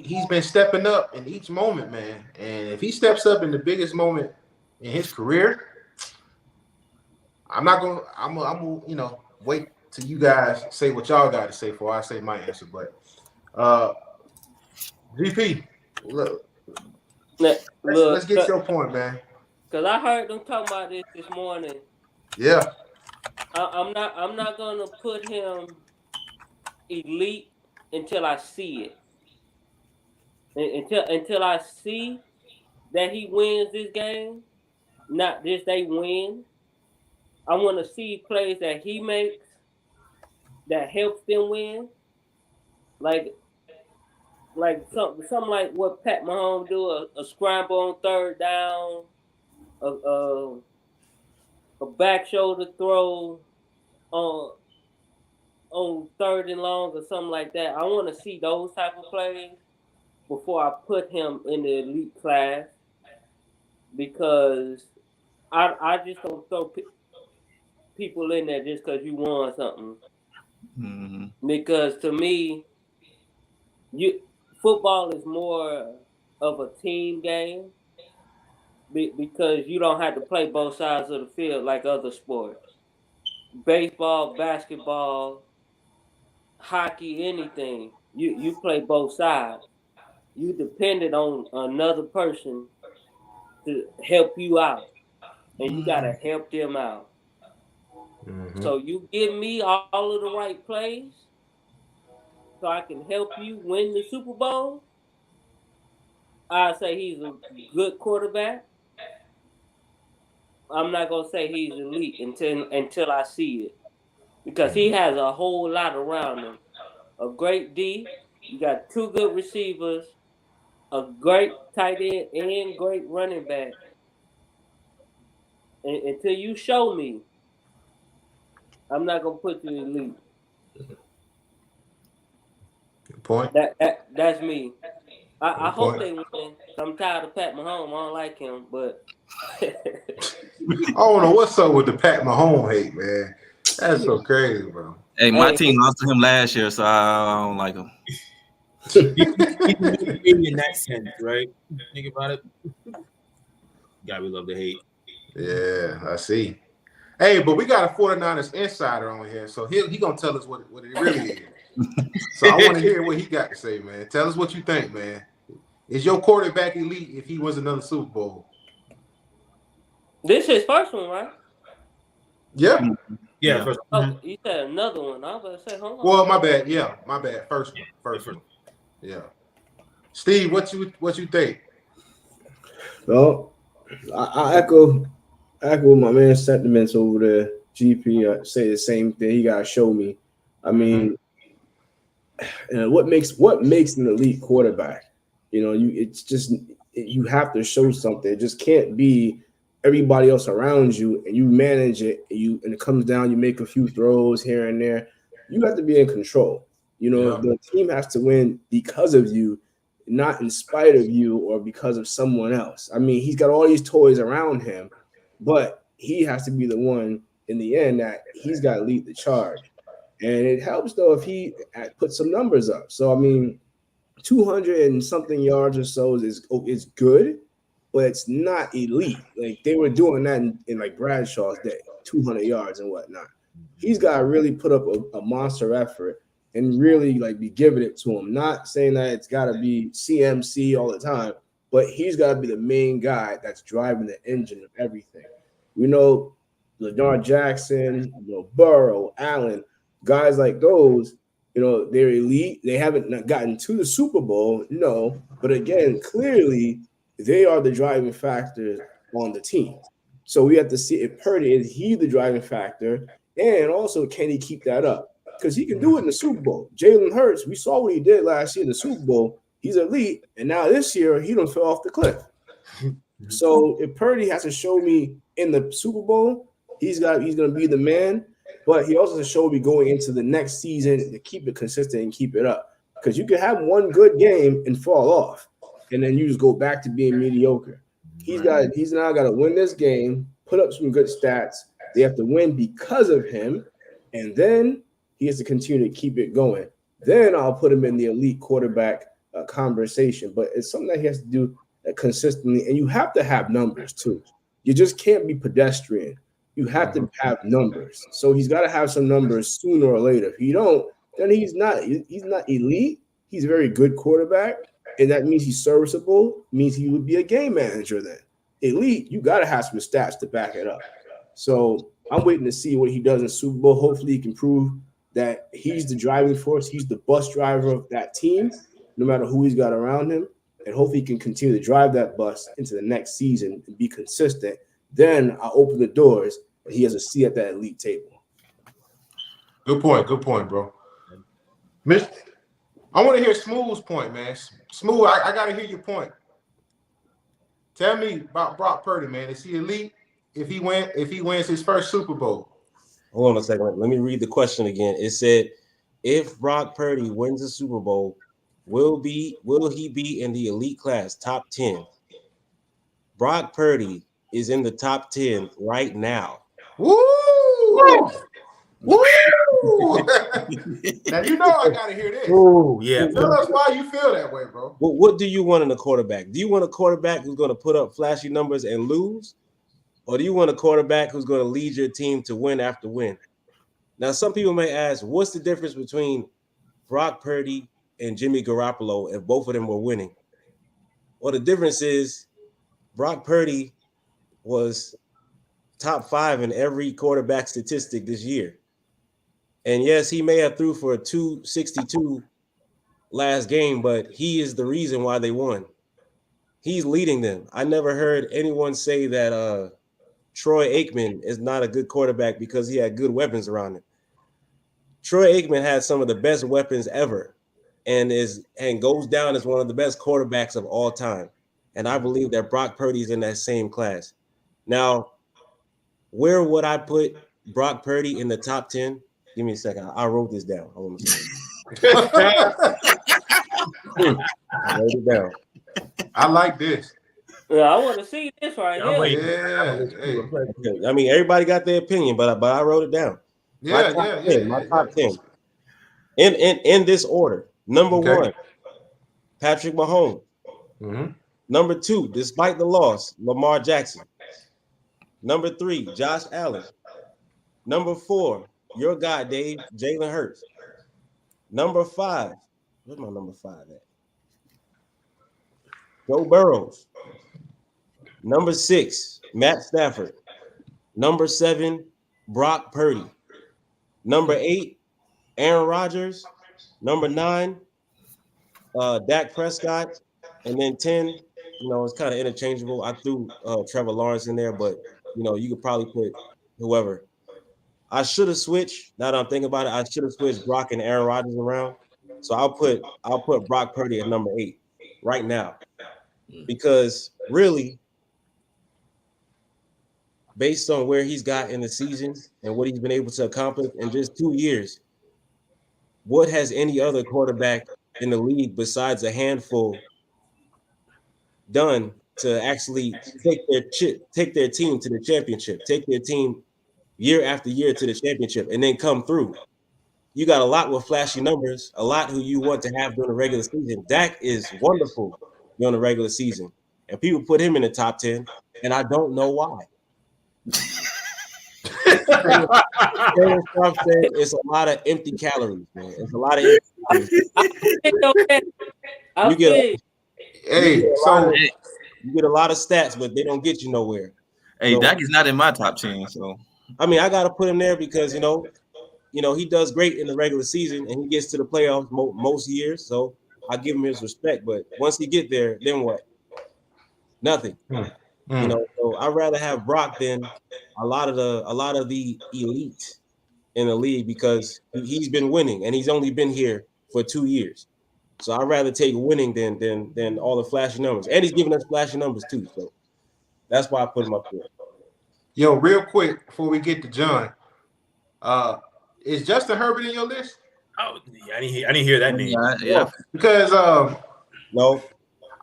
he's been stepping up in each moment, man. And if he steps up in the biggest moment in his career, I'm gonna wait till you guys say what y'all got to say before I say my answer. But GP, let's get your point, man. Cause I heard them talking about this morning. Yeah. I'm not gonna put him elite until I see it. Until I see that he wins this game, not just they win. I want to see plays that he makes that helps them win, like something like what Pat Mahomes do, a scramble on third down, a back shoulder throw on third and long or something like that. I want to see those type of plays before I put him in the elite class, because I just don't throw people in there just because you won something. Mm-hmm. Because to me, football is more of a team game, because you don't have to play both sides of the field like other sports. Baseball, basketball, hockey, anything. You play both sides. You depended on another person to help you out, and you gotta help them out. Mm-hmm. So you give me all of the right plays, so I can help you win the Super Bowl. I say he's a good quarterback. I'm not gonna say he's elite until I see it. because he has a whole lot around him. A great D. You got two good receivers, a great tight end, and great running back. And until you show me, I'm not gonna put you elite. Good point. That's me. I Good hope point. they win. I'm tired of Pat Mahomes. I don't like him, but I don't know what's up with the Pat Mahomes hate, man. That's so crazy, bro. Hey, my hey, team lost to him last year, so I don't like him. He's a new baby in that sense, right? Think about it. God, we love to hate. Yeah, I see. Hey, but we got a 49ers insider on here, so he gonna tell us what it really is. So I want to hear what he got to say, man. Tell us what you think, man. Is your quarterback elite if he wins another Super Bowl? this is first one, right? Yeah. Yeah, Yeah. first. Oh, you said another one. I was about to say, hold on. Well, my bad. Yeah, my bad. First one. First one. Yeah. Steve, what you think? Well, I echo my man's sentiments over there. GP say the same thing. He gotta show me. I mean, and what makes an elite quarterback? You know, you have to show something. It just can't be everybody else around you and you manage it. And it comes down. You make a few throws here and there. You have to be in control. You know, Yeah. the team has to win because of you, not in spite of you or because of someone else. I mean, he's got all these toys around him, but he has to be the one in the end that he's got to lead the charge. And it helps though if he puts some numbers up. So I mean, 200 and something yards or so is good, but it's not elite. Like they were doing that in like Bradshaw's day, 200 yards and whatnot. He's got to really put up a monster effort and really like be giving it to him. Not saying that it's got to be CMC all the time, but he's got to be the main guy that's driving the engine of everything. We know Lamar Jackson, Burrow, Allen, guys like those, they're elite. They haven't gotten to the Super Bowl, no, but again, clearly they are the driving factors on the team. So we have to see if Purdy is he the driving factor, and also can he keep that up? Because he can do it in the Super Bowl. Jalen Hurts, we saw what he did last year in the Super Bowl. He's elite, and now this year he don't fell off the cliff. So if Purdy has to show me in the Super Bowl, he's going to be the man. But he also has to show me going into the next season to keep it consistent and keep it up. Because you can have one good game and fall off, and then you just go back to being mediocre. He's now got to win this game, put up some good stats. They have to win because of him, and then he has to continue to keep it going. Then I'll put him in the elite quarterback conversation. But it's something that he has to do consistently, and you have to have numbers too. You just can't be pedestrian. You have to have numbers. So he's got to have some numbers sooner or later. If you don't, then he's not elite. He's a very good quarterback, and that means he's serviceable. Means he would be a game manager then. Elite, you got to have some stats to back it up. So I'm waiting to see what he does in Super Bowl. Hopefully he can prove that he's the driving force. He's the bus driver of that team, no matter who he's got around him. And hopefully he can continue to drive that bus into the next season and be consistent. Then I'll open the doors and he has a seat at that elite table. Good point, bro. I want to hear Smooth's point, man. Smooth, I got to hear your point. Tell me about Brock Purdy, man. Is he elite if he wins his first Super Bowl? Hold on a second. Let me read the question again. It said, if Brock Purdy wins the Super Bowl, will he be in the elite class, top 10? Brock Purdy is in the top 10 right now. Woo! Woo! Now you know I gotta hear this. Oh, yeah. Tell us why you feel that way, bro. What do you want in a quarterback? Do you want a quarterback who's going to put up flashy numbers and lose? Or do you want a quarterback who's going to lead your team to win after win? Now, some people may ask, what's the difference between Brock Purdy and Jimmy Garoppolo if both of them were winning? Well, the difference is Brock Purdy was top 5 in every quarterback statistic this year. And yes, he may have threw for a 262 last game, but he is the reason why they won. He's leading them. I never heard anyone say that Troy Aikman is not a good quarterback because he had good weapons around him. Troy Aikman has some of the best weapons ever, and goes down as one of the best quarterbacks of all time. And I believe that Brock Purdy's in that same class. Now, where would I put Brock Purdy in the top 10? Give me a second. I wrote this down. Hold on a second. I wrote it down. I like this. Yeah, I want to see this right I'm here. waiting. Yeah. Hey. Okay. I mean, everybody got their opinion, but I wrote it down. Yeah, My top 10. In this order. Number Okay. 1, Patrick Mahomes. Mm-hmm. Number 2, despite the loss, Lamar Jackson. Number 3, Josh Allen. Number 4, your guy, Dave, Jalen Hurts. Number 5, where's my number 5 at? Joe Burrows. Number 6, Matt Stafford. Number 7, Brock Purdy. Number 8, Aaron Rodgers. Number 9, Dak Prescott. And then 10, it's kind of interchangeable. I threw Trevor Lawrence in there, but you could probably put whoever. I should have switched. Now that I'm thinking about it, I should have switched Brock and Aaron Rodgers around. So I'll put Brock Purdy at number 8 right now, because really, based on where he's got in the season and what he's been able to accomplish in just 2 years, what has any other quarterback in the league besides a handful done to actually take their team to the championship, take their team year after year to the championship, and then come through? You got a lot with flashy numbers, a lot who you want to have during the regular season. Dak is wonderful during the regular season, and people put him in the top 10, and I don't know why. It's a lot of empty calories, man. It's a lot of empty calories. You get a lot of stats, but they don't get you nowhere. Hey, Dak is not in my top 10, so I mean, I got to put him there because he does great in the regular season and he gets to the playoffs most years. So I give him his respect. But once he get there, then what? Nothing. So I'd rather have Brock than a lot of the elite in the league, because he's been winning and he's only been here for 2 years. So I'd rather take winning than all the flashy numbers. And he's giving us flashy numbers too. So that's why I put him up there. Yo, real quick before we get to John, is Justin Herbert in your list? Oh, I didn't hear that name. Yeah. Because no,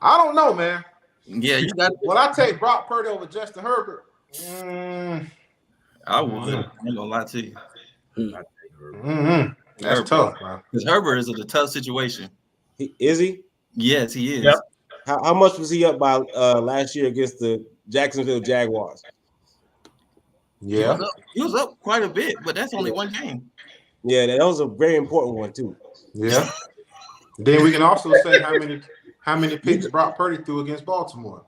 I don't know, man. Yeah, you got. Will I take Brock Purdy over Justin Herbert? I would. I'm gonna lie to you. That's Herbert. tough, bro. Because Herbert is in a tough situation. Is he? Yes, he is. Yep. How much was he up by last year against the Jacksonville Jaguars? Yeah, he was up quite a bit, but that's only one game. Yeah, that was a very important one too. Yeah. Then we can also say how many picks Brock Purdy threw against Baltimore.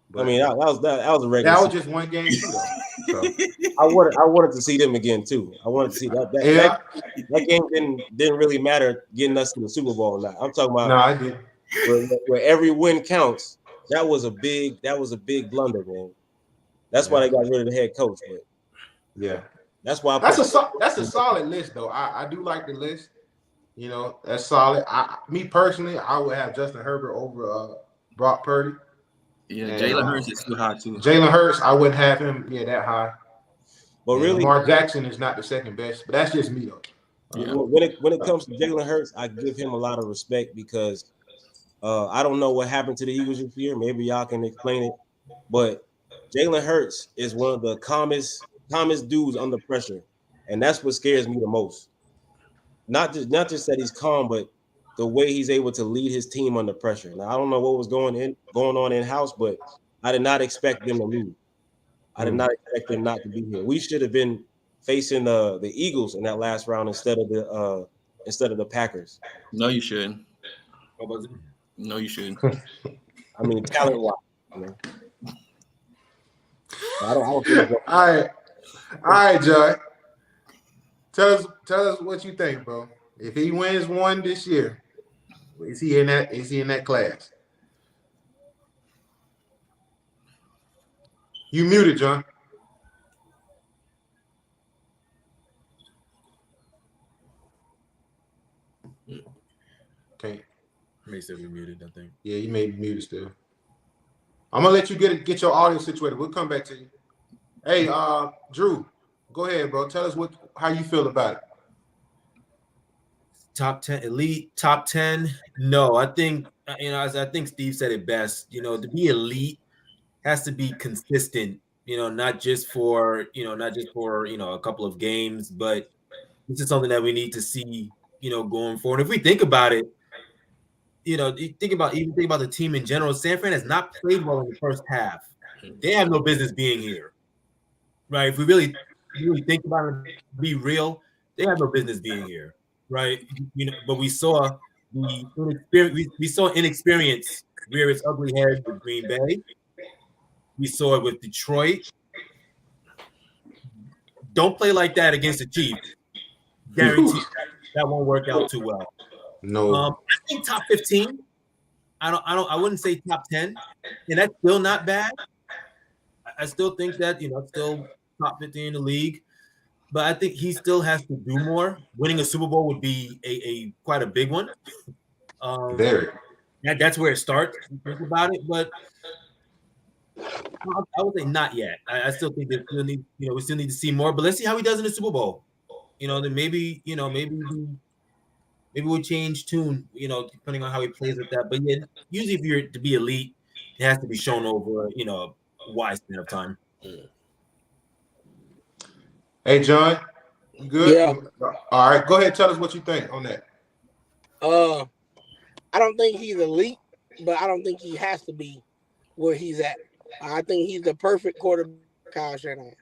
But, I mean, that was a regular. That was just one game too, though. So. I wanted to see them again too. I wanted to see that. That game didn't really matter getting us to the Super Bowl or not. I'm talking about. No, I did. Where every win counts. That was a big blunder, man. That's why they got rid of the head coach. But yeah, that's why. That's a solid list, though. I do like the list. That's solid. Me personally, I would have Justin Herbert over Brock Purdy. Yeah, Jalen Hurts is too high too. Jalen Hurts, I wouldn't have him that high. But really, Lamar Jackson is not the second best. But that's just me, though. Yeah. When it comes to Jalen Hurts, I give him a lot of respect because I don't know what happened to the Eagles this year. Maybe y'all can explain it. But Jalen Hurts is one of the calmest dudes under pressure, and that's what scares me the most. Not just that he's calm, but the way he's able to lead his team under pressure. Now, I don't know what was going on in house, but I did not expect them to lose. I did not expect them not to be here. We should have been facing the Eagles in that last round instead of the Packers. No, you shouldn't. What was it? No, you shouldn't. I mean, talent-wise. I don't think All right, Joy. Tell us what you think, bro. If he wins one this year, is he in that class? You muted, John. May still be muted, I think. Yeah, you may be muted still. I'm gonna let you get your audio situated. We'll come back to you. Hey, Drew, go ahead, bro. Tell us how you feel about it. Top 10 elite, top 10. No, I think I think Steve said it best. To be elite has to be consistent. Not just for a couple of games, but this is something that we need to see. Going forward. If we think about it, you think about the team in general. San Fran has not played well in the first half. They have no business being here, right? If we really think about it, be real, they have no business being here, right? But we saw the inexperience. We saw inexperience rear its ugly head with Green Bay. We saw it with Detroit. Don't play like that against the Chiefs. Guarantee that won't work out too well. No. I think top 15. I wouldn't say top 10, and that's still not bad. I still think that still top 15 in the league, but I think he still has to do more. Winning a Super Bowl would be a quite a big one. Very. That's where it starts. You think about it, but I would say not yet. I still think that we still need to see more. But let's see how he does in the Super Bowl. Then maybe we'll change tune. Depending on how he plays with that. But yeah, usually if you're to be elite, it has to be shown over a wide span of time. Hey, John, you good? Yeah. All right, go ahead. Tell us what you think on that. I don't think he's elite, but I don't think he has to be where he's at. I think he's the perfect quarterback, Kyle Shanahan.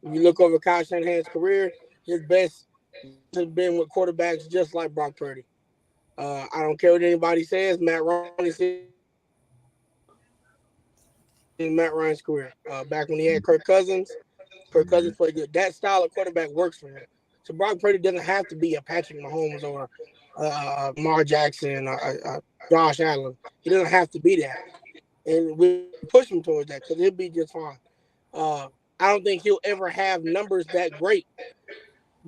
If you look over Kyle Shanahan's career, his best has been with quarterbacks just like Brock Purdy. I don't care what anybody says. Matt Ryan's career. Back when he had Kirk Cousins played good. That style of quarterback works for him. So Brock Purdy doesn't have to be a Patrick Mahomes or Lamar Jackson or Josh Allen. He doesn't have to be that. And we push him towards that because he'll be just fine. I don't think he'll ever have numbers that great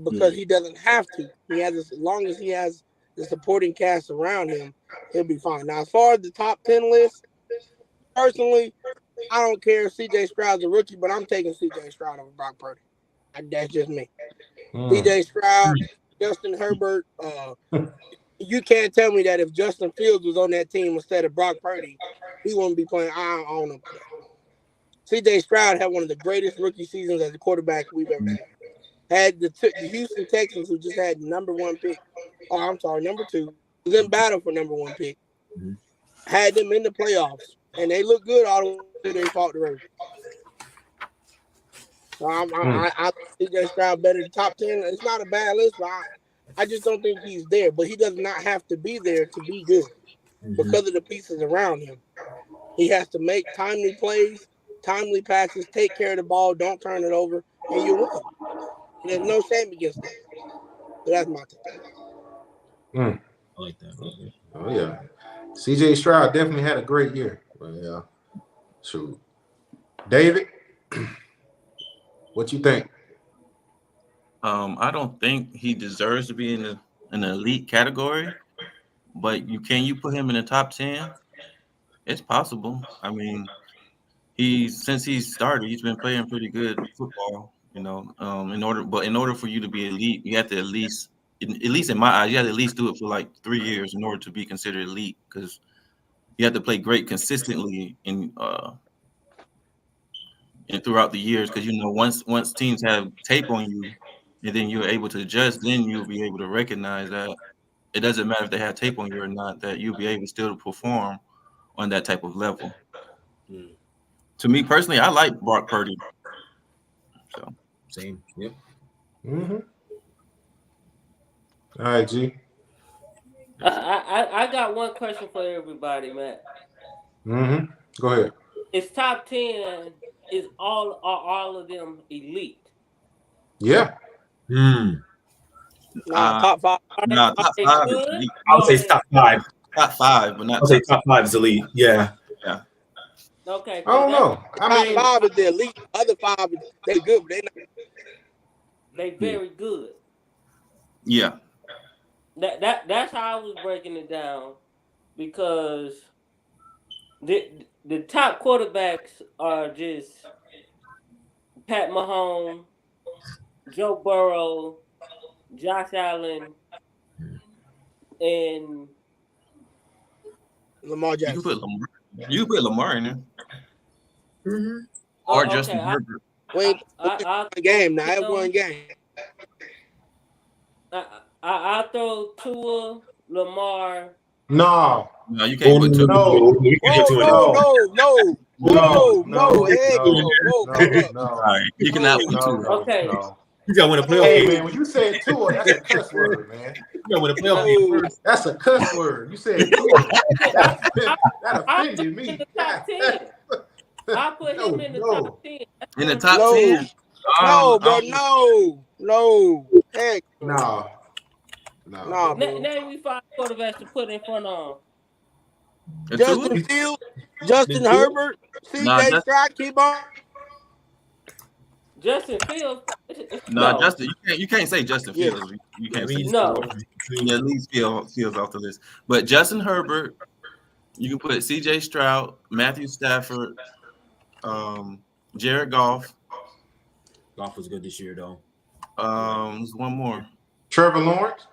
because he doesn't have to. As long as he has the supporting cast around him, he'll be fine. Now, as far as the top 10 list, personally, I don't care if C.J. Stroud's a rookie, but I'm taking C.J. Stroud over Brock Purdy. That's just me. C.J. Stroud, Justin Herbert. You can't tell me that if Justin Fields was on that team instead of Brock Purdy, he wouldn't be playing. I don't know. C.J. Stroud had one of the greatest rookie seasons as a quarterback we've ever seen. Had the Houston Texans, who just had number 2, was in battle for number 1 pick. Had them in the playoffs, and they looked good all the way they fought the Ravens. So I think C.J. Stroud better than top 10. It's not a bad list, but I just don't think he's there. But he does not have to be there to be good because of the pieces around him. He has to make timely plays, timely passes, take care of the ball, don't turn it over, and you win. There's no shame against that. So that's my take. I like that. Oh yeah, C.J. Stroud definitely had a great year. But yeah, true. David, what you think? I don't think he deserves to be in an elite category, but can you put him in the top 10? It's possible. I mean, since he started, he's been playing pretty good football. In order for you to be elite, you have to at least in my eyes, you have to at least do it for like 3 years in order to be considered elite, because you have to play great consistently and throughout the years. Because once teams have tape on you, and then you're able to adjust, then you'll be able to recognize that it doesn't matter if they have tape on you or not, that you'll be able still to perform on that type of level. To me personally, I like Brock Purdy. So same. Yep. All right, G. I got one question for everybody, Matt. Go ahead. Is top 10 are all of them elite? Yeah. Top 5. Top 5 is elite. I would say top 5. Top 5, but not. I'll say top 5 is elite. Yeah. Okay. I don't know. I mean, top 5 is the elite. Other 5, they good, but they not. They very good. Yeah. That's how I was breaking it down because the top quarterbacks are just Pat Mahomes, Joe Burrow, Josh Allen, and Lamar You can put Jackson. Lamar. You can put Lamar in there Mm-hmm. or okay, Justin Herbert. We ain't I one game now. At throw one game. I throw Tua, Lamar. No, No, you Oh can't put two. no, we can put Whoa, two in there. no, no, no, no, no, whoa, no, no, heck no, no, whoa, back no, up. no, All right, you cannot No, put two. no, Okay, no. You got to win a playoff Hey game. man, when you said Tua, that's a cuss word, man. You got to win a playoff game no. first. That's a cuss word. You said Tua. I, That, that I put offended him in me. the top 10. I put him No, in the top no. 10. That's In the what top No, 10? no, bro, Um, no, heck no, No, no. nah, bro. Name me 5 quarterbacks to put in front of a Justin two? Fields, Justin Then two. Herbert, Nah, C.J. Stroud, keep on. Justin Fields. nah, No, Justin. You can't say Justin Yeah, Fields. You Yeah, can't we say. need no. Yeah, at least Fields off the list. But Justin Herbert, you can put C.J. Stroud, Matthew Stafford, Jared Goff. Golf was good this year, though. There's one more. Trevor Lawrence.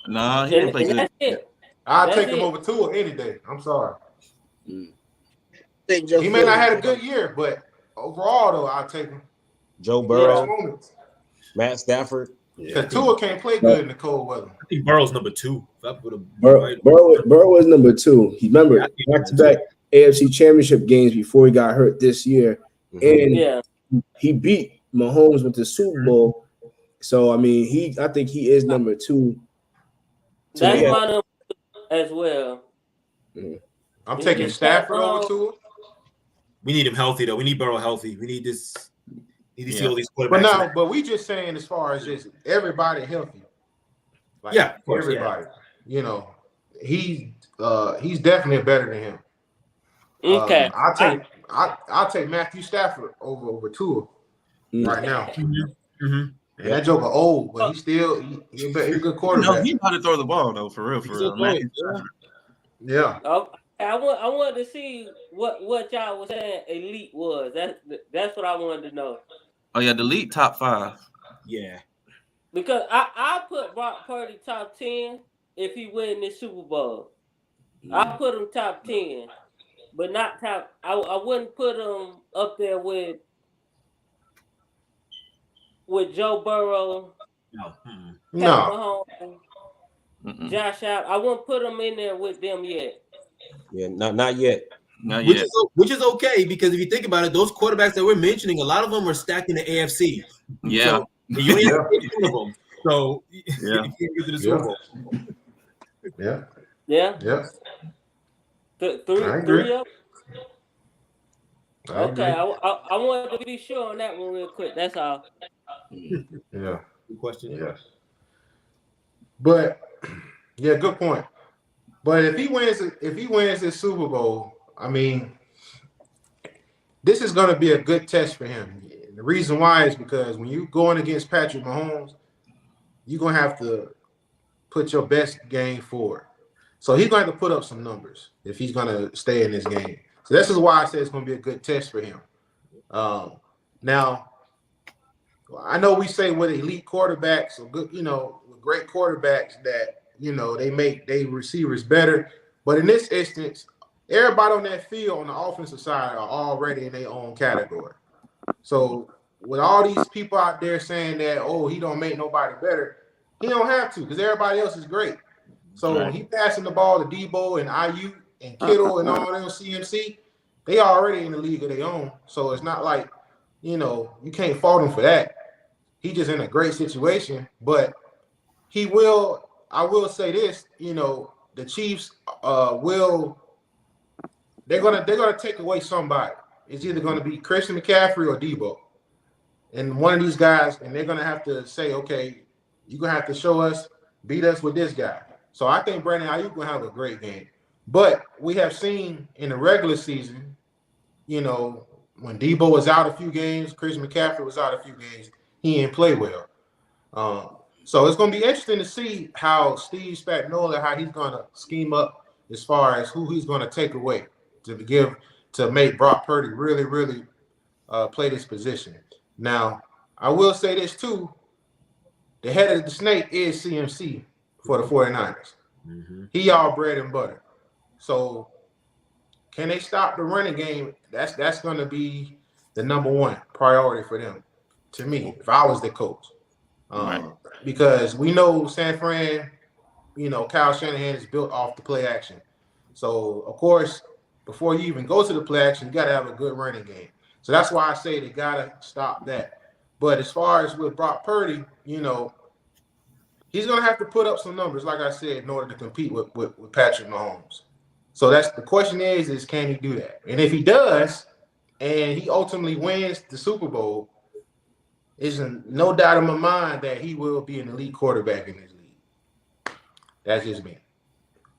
Nah, he didn't play And good. that's it. I'll That's take him it. over Tua any day. I'm sorry. I think He Justin may not Fields. have had a good year, but overall though, I'll take him. Joe Clutch Burrow, moments. Matt Stafford. Yeah, I Because think Tua can't play good in the cold weather. I think Burrow's number 2. That would have Burrow was number 2. He remember Yeah, I think back-to-back AFC Championship games before he got hurt this year, and Yeah. he beat Mahomes with the Super Bowl. So I mean, I think he is number 2. To That's me, my number as well. I'm taking It's Pat Stafford over Mahomes. Tua. we need him healthy, though. We need Burrow healthy. We need this. Need to see all these quarterbacks. But no, but we just saying as far as just everybody healthy. Like Yeah, of course, everybody. You know, he's definitely better than him. Okay. I'll take Matthew Stafford over Tua right now. Mm-hmm. And that joker old, but he's a good quarterback. He know how to throw the ball though, for real. Matthew Stafford. Yeah. I wanted to see what y'all was saying elite was. That's what I wanted to know. Oh yeah, the league top 5. Yeah. Because I put Brock Purdy top 10 if he win this Super Bowl. I put him top 10, but not top. I wouldn't put him up there with Joe Burrow, No. No. Pat Mahomes, Josh Allen. I wouldn't put him in there with them yet. Yeah, not yet. Not Which yet. is okay, because if you think about it, those quarterbacks that we're mentioning, a lot of them are stacked in the AFC. Yeah. So you only have to pick one of them. So Yeah. you can't get to the Super Bowl. Yeah. Yeah. Yeah. Three of them. I Okay, agree. I wanted to be sure on that one real quick. That's all. Yeah. Good question. Yes. But yeah, good point. But if he wins this Super Bowl, I mean, this is going to be a good test for him. The reason why is because when you going against Patrick Mahomes, you're going to have to put your best game forward. So he's going to have to put up some numbers if he's going to stay in this game. So this is why I say it's going to be a good test for him. Now, I know we say with elite quarterbacks or good, with great quarterbacks that, they make their receivers better. But in this instance, everybody on that field on the offensive side are already in their own category. So with all these people out there saying that, oh, he don't make nobody better, he don't have to because everybody else is great. So when he passing the ball to Debo and IU and Kittle and all them CMC, they already in the league of their own. So it's not like, you can't fault him for that. He just in a great situation, but I will say this, the Chiefs they're gonna take away somebody. It's either gonna be Christian McCaffrey or Debo. And one of these guys, and they're gonna have to say, okay, you're gonna have to beat us with this guy. So I think Brandon Ayuk gonna have a great game. But we have seen in the regular season, when Debo was out a few games, Christian McCaffrey was out a few games, he didn't play well. So it's going to be interesting to see how Steve Spagnuolo, how he's going to scheme up as far as who he's going to take away to make Brock Purdy really, really play this position. Now, I will say this too. The head of the snake is CMC for the 49ers. Mm-hmm. He all bread and butter. So can they stop the running game? That's going to be the number one priority for them, to me, if I was the coach. Right. Because we know San Fran, Kyle Shanahan is built off the play action. So, of course, before you even go to the play action, you got to have a good running game. So that's why I say they got to stop that. But as far as with Brock Purdy, he's going to have to put up some numbers, like I said, in order to compete with Patrick Mahomes. So that's the question is can he do that? And if he does, and he ultimately wins the Super Bowl, there's no doubt in my mind that he will be an elite quarterback in this league. That's just me.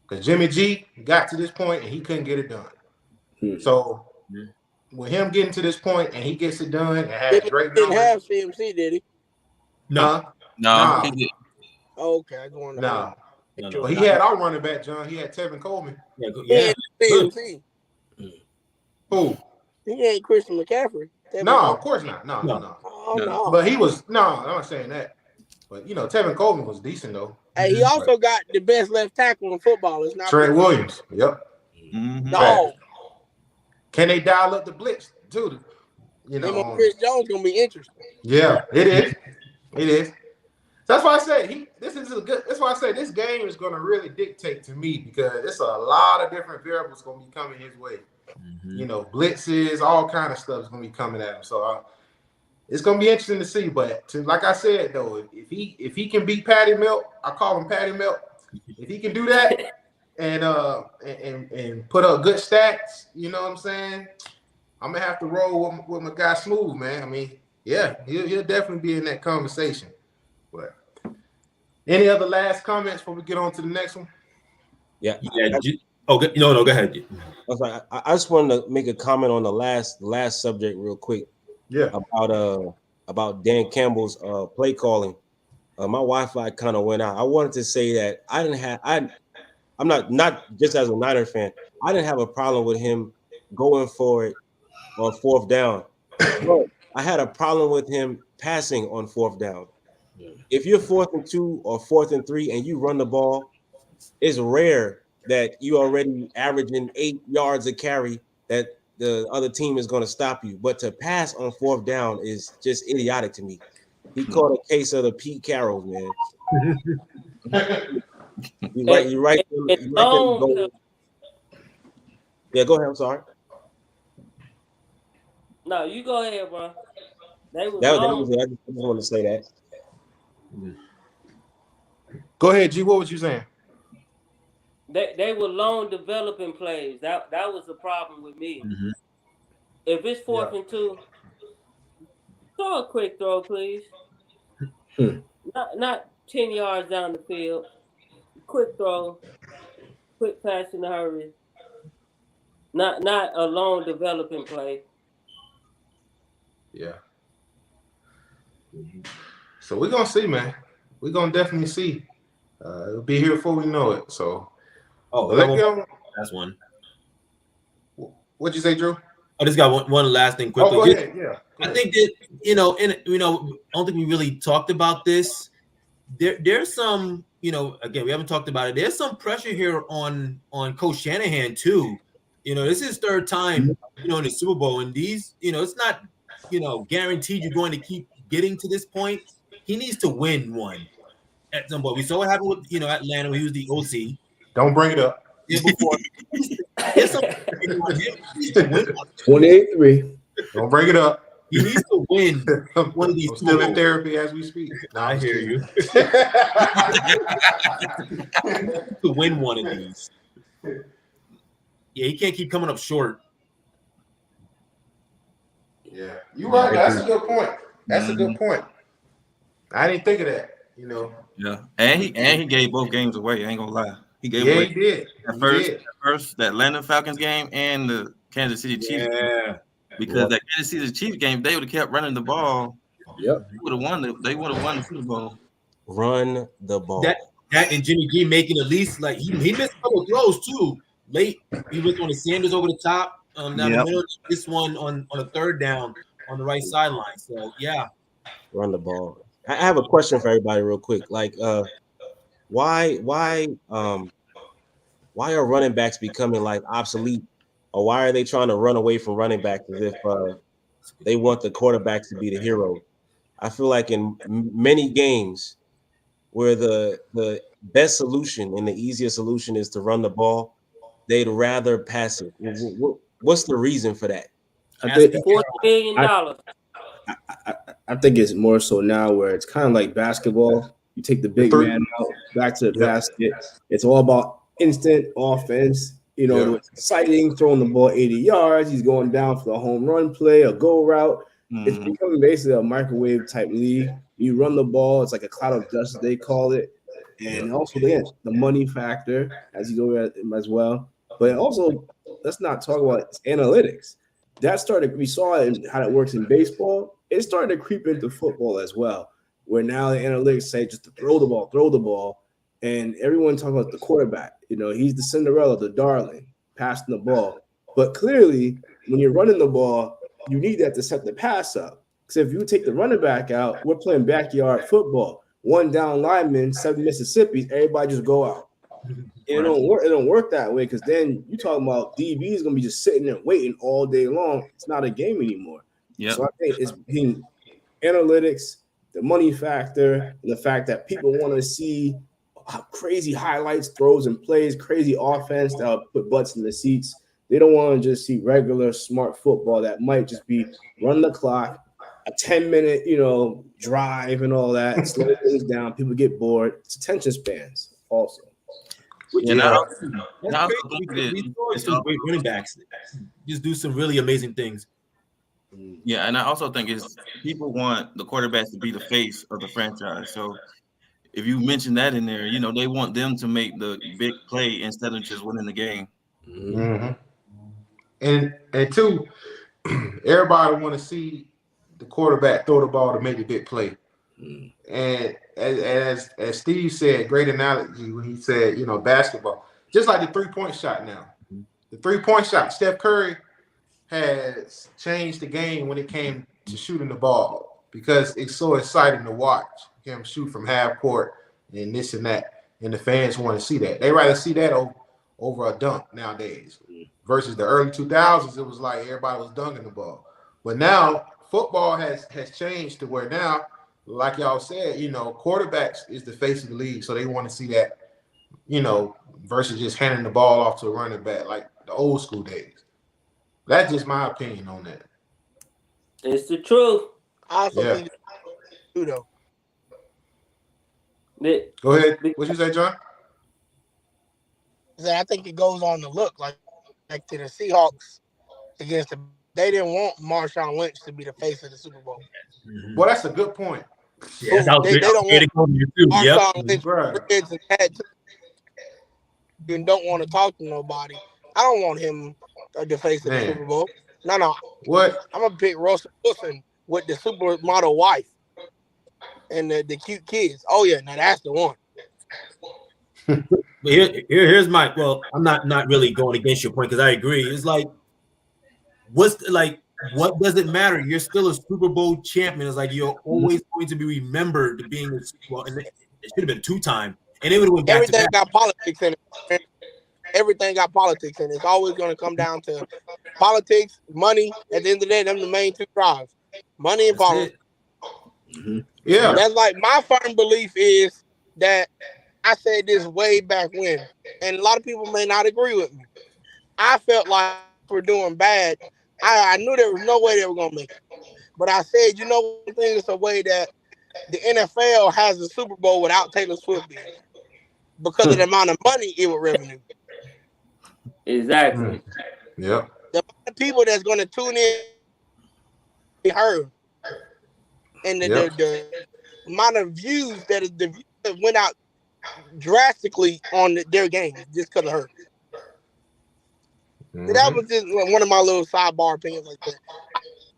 Because Jimmy G got to this point and he couldn't get it done. So with him getting to this point and he gets it done and has great Didn't have numbers. CMC, did he? No. No, he did. Okay, I go on. No. No. But he had our running back, John. He had Tevin Coleman. Yeah. CMC. Who? He ain't Christian McCaffrey. No, of course not. No. Oh, no. But he was I'm not saying that. But Tevin Coleman was decent though. Hey, he also got the best left tackle in football. It's not Trent Williams. Yep. Mm-hmm. No. Can they dial up the blitz too? Him on Chris Jones gonna be interesting. Yeah, it is. It is. That's why I say that's why I say this game is going to really dictate to me because it's a lot of different variables going to be coming his way. Mm-hmm. Blitzes, all kind of stuff is going to be coming at him. So it's going to be interesting to see. But like I said though, if he can beat Patty Milk, I call him Patty Milk. If he can do that and put up good stats, you know what I'm saying? I'm gonna have to roll with my guy Smooth, man. I mean, yeah, he'll definitely be in that conversation. But any other last comments before we get on to the next one? Yeah. No, go ahead. I just wanted to make a comment on the last subject real quick. Yeah. About Dan Campbell's play calling. My Wi-Fi kind of went out. I wanted to say that I'm not just as a Niner fan. I didn't have a problem with him going for it on fourth down. But I had a problem with him passing on fourth down. If you're 4th and 2 or 4th and 3 and you run the ball, it's rare that you already averaging 8 yards a carry that the other team is going to stop you. But to pass on fourth down is just idiotic to me. He caught a case of the Pete Carroll, man. You're right. Yeah, go ahead. I'm sorry. No, you go ahead, bro. That was it. I just wanted to say that. Go ahead, G. What was you saying? They were long developing plays. That was the problem with me. Mm-hmm. If it's 4th and 2, throw a quick throw, please. Not 10 yards down the field. Quick throw, quick pass in a hurry. Not a long developing play. Yeah. So we're gonna see, man. We're gonna definitely see. It'll be here before we know it. So that's one. What'd you say, Drew? I just got one last thing quickly. Go ahead. Yeah. I think that I don't think we really talked about this. There's some, again, we haven't talked about it. There's some pressure here on Coach Shanahan too. This is his third time, in the Super Bowl, and these, it's not, guaranteed you're going to keep getting to this point. He needs to win one at some point. We saw what happened with, Atlanta when he was the OC. Don't bring it up. Before. 28-3. Don't bring it up. He needs to win one of these. I'm still in therapy as we speak. No, I hear you. To win one of these. Yeah, he can't keep coming up short. Yeah, you're right. That's a good point. That's a good point. I didn't think of that. Yeah, and he gave both games away. I ain't gonna lie. He gave yeah, away. He did. First, that Atlanta Falcons game and the Kansas City Chiefs game. Because that Kansas City Chiefs game, they would have kept running the ball. Yep. They would have won the Super Bowl. Run the ball. That and Jimmy G making at least like he missed a couple throws too. Late, he was on the Sanders over the top. Down the Yep. middle, this one on a third down on the right sideline. So yeah, Run the ball. I have a question for everybody real quick. Like why are running backs becoming like obsolete, or why are they trying to run away from running backs as if they want the quarterbacks to be the hero? I feel like in many games where the best solution and the easiest solution is to run the ball, they'd rather pass it. What's the reason for that? I think $40 million. I think it's more so now where it's kind of like basketball. You take the big man out, back to the basket. It's all about instant offense. You know, it's exciting, throwing the ball 80 yards. He's going down for the home run play, a go route. It's becoming basically a microwave type league. You run the ball, it's like a cloud of dust, they call it. And also, again, the money factor as you go at as well. But also, let's not talk about analytics. That started, we saw it how it works in baseball. It started to creep into football as well, where now the analytics say just to throw the ball. And everyone talking about the quarterback. You know, he's the Cinderella, the darling, passing the ball. But clearly, when you're running the ball, you need that to set the pass up. Because if you take the running back out, we're playing backyard football. One down lineman, 7 Mississippi, everybody just go out. It don't work that way, because then you talking about DB is gonna be just sitting there waiting all day long. It's not a game anymore. Yep. So I think it's being analytics, the money factor, and the fact that people want to see crazy highlights, throws, and plays, crazy offense that'll put butts in the seats. They don't want to just see regular smart football that might just be run the clock, a 10-minute, drive and all that, slow things down. People get bored. It's attention spans also. And I also we think saw some great running backs just do some really amazing things. Yeah, and I also think it's people want the quarterbacks to be the face of the franchise. So if you mention that in there, they want them to make the big play instead of just winning the game. Mm-hmm. And two, everybody want to see the quarterback throw the ball to make a big play. And as Steve said, great analogy when he said, basketball, just like the 3-point shot now. The 3-point shot, Steph Curry has changed the game when it came to shooting the ball, because it's so exciting to watch him shoot from half court and this and that. And the fans want to see that. They rather see that over a dunk nowadays. Versus the early 2000s, it was like everybody was dunking the ball. But now football has changed to where now, like y'all said, quarterbacks is the face of the league. So they want to see that, versus just handing the ball off to a running back like the old school days. That's just my opinion on that. It's the truth. I also think too, though. Go ahead. What you say, John? I think it goes on the look like to the Seahawks against they didn't want Marshawn Lynch to be the face of the Super Bowl. Well, that's a good point. Yeah, they don't want Marshawn Lynch right. and don't want to talk to nobody. I don't want him the face of the Super Bowl. No. What? I'm gonna pick Russell Wilson with the supermodel wife and the cute kids. Oh yeah, now that's the one. But here's my I'm not really going against your point, because I agree. It's like, what does it matter? You're still a Super Bowl champion. It's like you're always going to be remembered being a Super Bowl, and it should have been 2-time, and it would have went back. Everything got politics in it. Everything got politics in it. It's always going to come down to politics, money. At the end of the day, them the main two drives: money and politics. Yeah, that's like my firm belief is that. I said this way back when, and a lot of people may not agree with me. I felt like we're doing bad. I knew there was no way they were going to make it. But I said, one thing is a way that the NFL has a Super Bowl without Taylor Swift being it, because of the amount of money it would revenue. Exactly. Yeah. The amount of people that's going to tune in her, and the amount of views that went out drastically on their game just because of her. That was just one of my little sidebar opinions like that.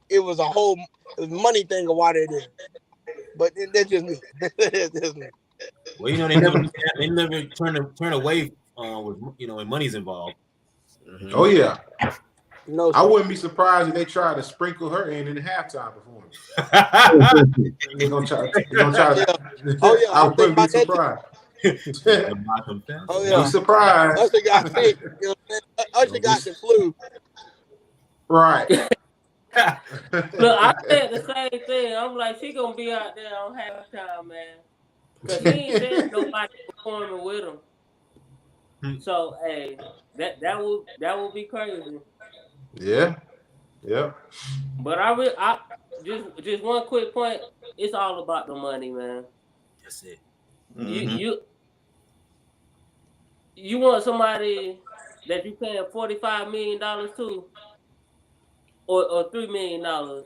It was a whole money thing of why they did. But that's just me. That's just me. Well, they never turn away with when money's involved. Mhm. Oh yeah, No, I sir. wouldn't be surprised if they tried to sprinkle her in the halftime performance. They're gonna try. They're gonna try Yeah. to. Oh yeah, I I'm thinking wouldn't be about that too. surprised. Oh Be yeah. surprised. Usher got sick. You know what I'm saying? Usher Don't be got the flu. right. Look, I said the same thing. I'm like, she gonna be out there on halftime, man, cause he ain't there. Nobody performing with him. So hey, that will be crazy. Yeah. Yeah. But I just one quick point. It's all about the money, man. That's it. You Mhm. you you want somebody that you paying $45 million to, or $3 million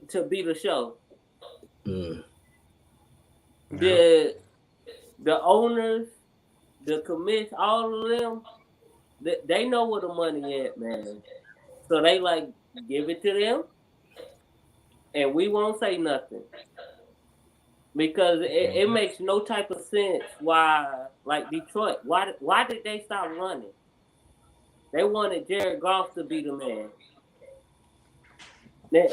to be the show. Mm. Yeah. The owners, the commission, all of them, they know where the money at, man. So they like give it to them, and we won't say nothing because it makes no type of sense why, like Detroit, why did they stop running? They wanted Jared Goff to be the man,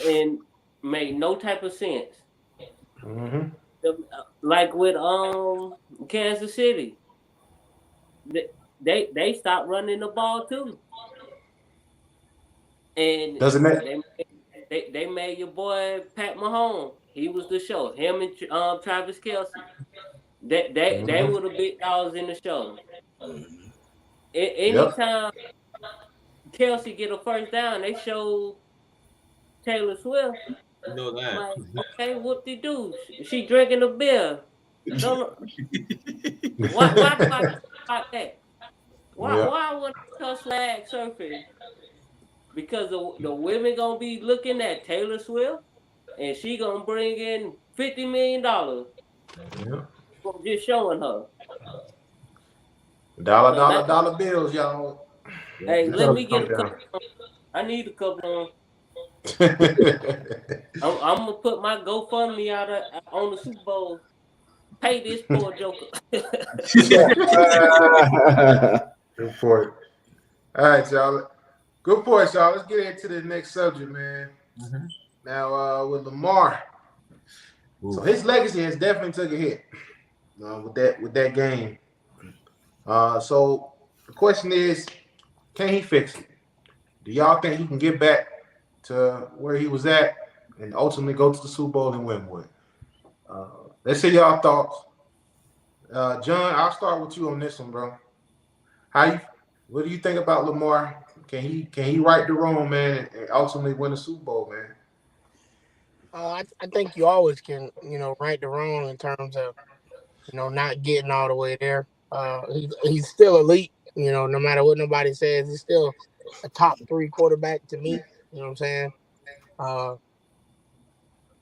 and made no type of sense. Mm-hmm. Like with Kansas City, they stopped running the ball too, and Doesn't that? they made your boy Pat Mahomes. He was the show. Him and Travis Kelsey. They Mm-hmm. were the big dogs in the show. Mhm. Yep. Anytime Kelsey get a first down, they show Taylor Swift. You know that. Like, okay, whoop de doo. She drinking a beer. Don't why do I care about that? Yeah. Why would her flag surface? Because the women gonna be looking at Taylor Swift, and she gonna bring in $50 million Yeah. from just showing her. Dollar, So dollar, that, dollar bills, y'all. hey, That's let how me it come get a down. couple. I need a couple. I'm gonna put my GoFundMe on the Super Bowl. Pay this poor joker. Good point. All right, y'all. Good point, y'all. Let's get into the next subject, man. Mhm. Now, with Lamar, so Oof. his legacy has definitely took a hit with that game. So the question is, can he fix it? Do y'all think he can get back to where he was at and ultimately go to the Super Bowl and win one? Let's hear y'all thoughts. John, I'll start with you on this one, bro. How you? What do you think about Lamar? Can he right the wrong, man, and ultimately win the Super Bowl, man? I think you always can, right the wrong in terms of, not getting all the way there. He's still elite, no matter what nobody says. He's still a top three quarterback to me. You know what I'm saying? Uh,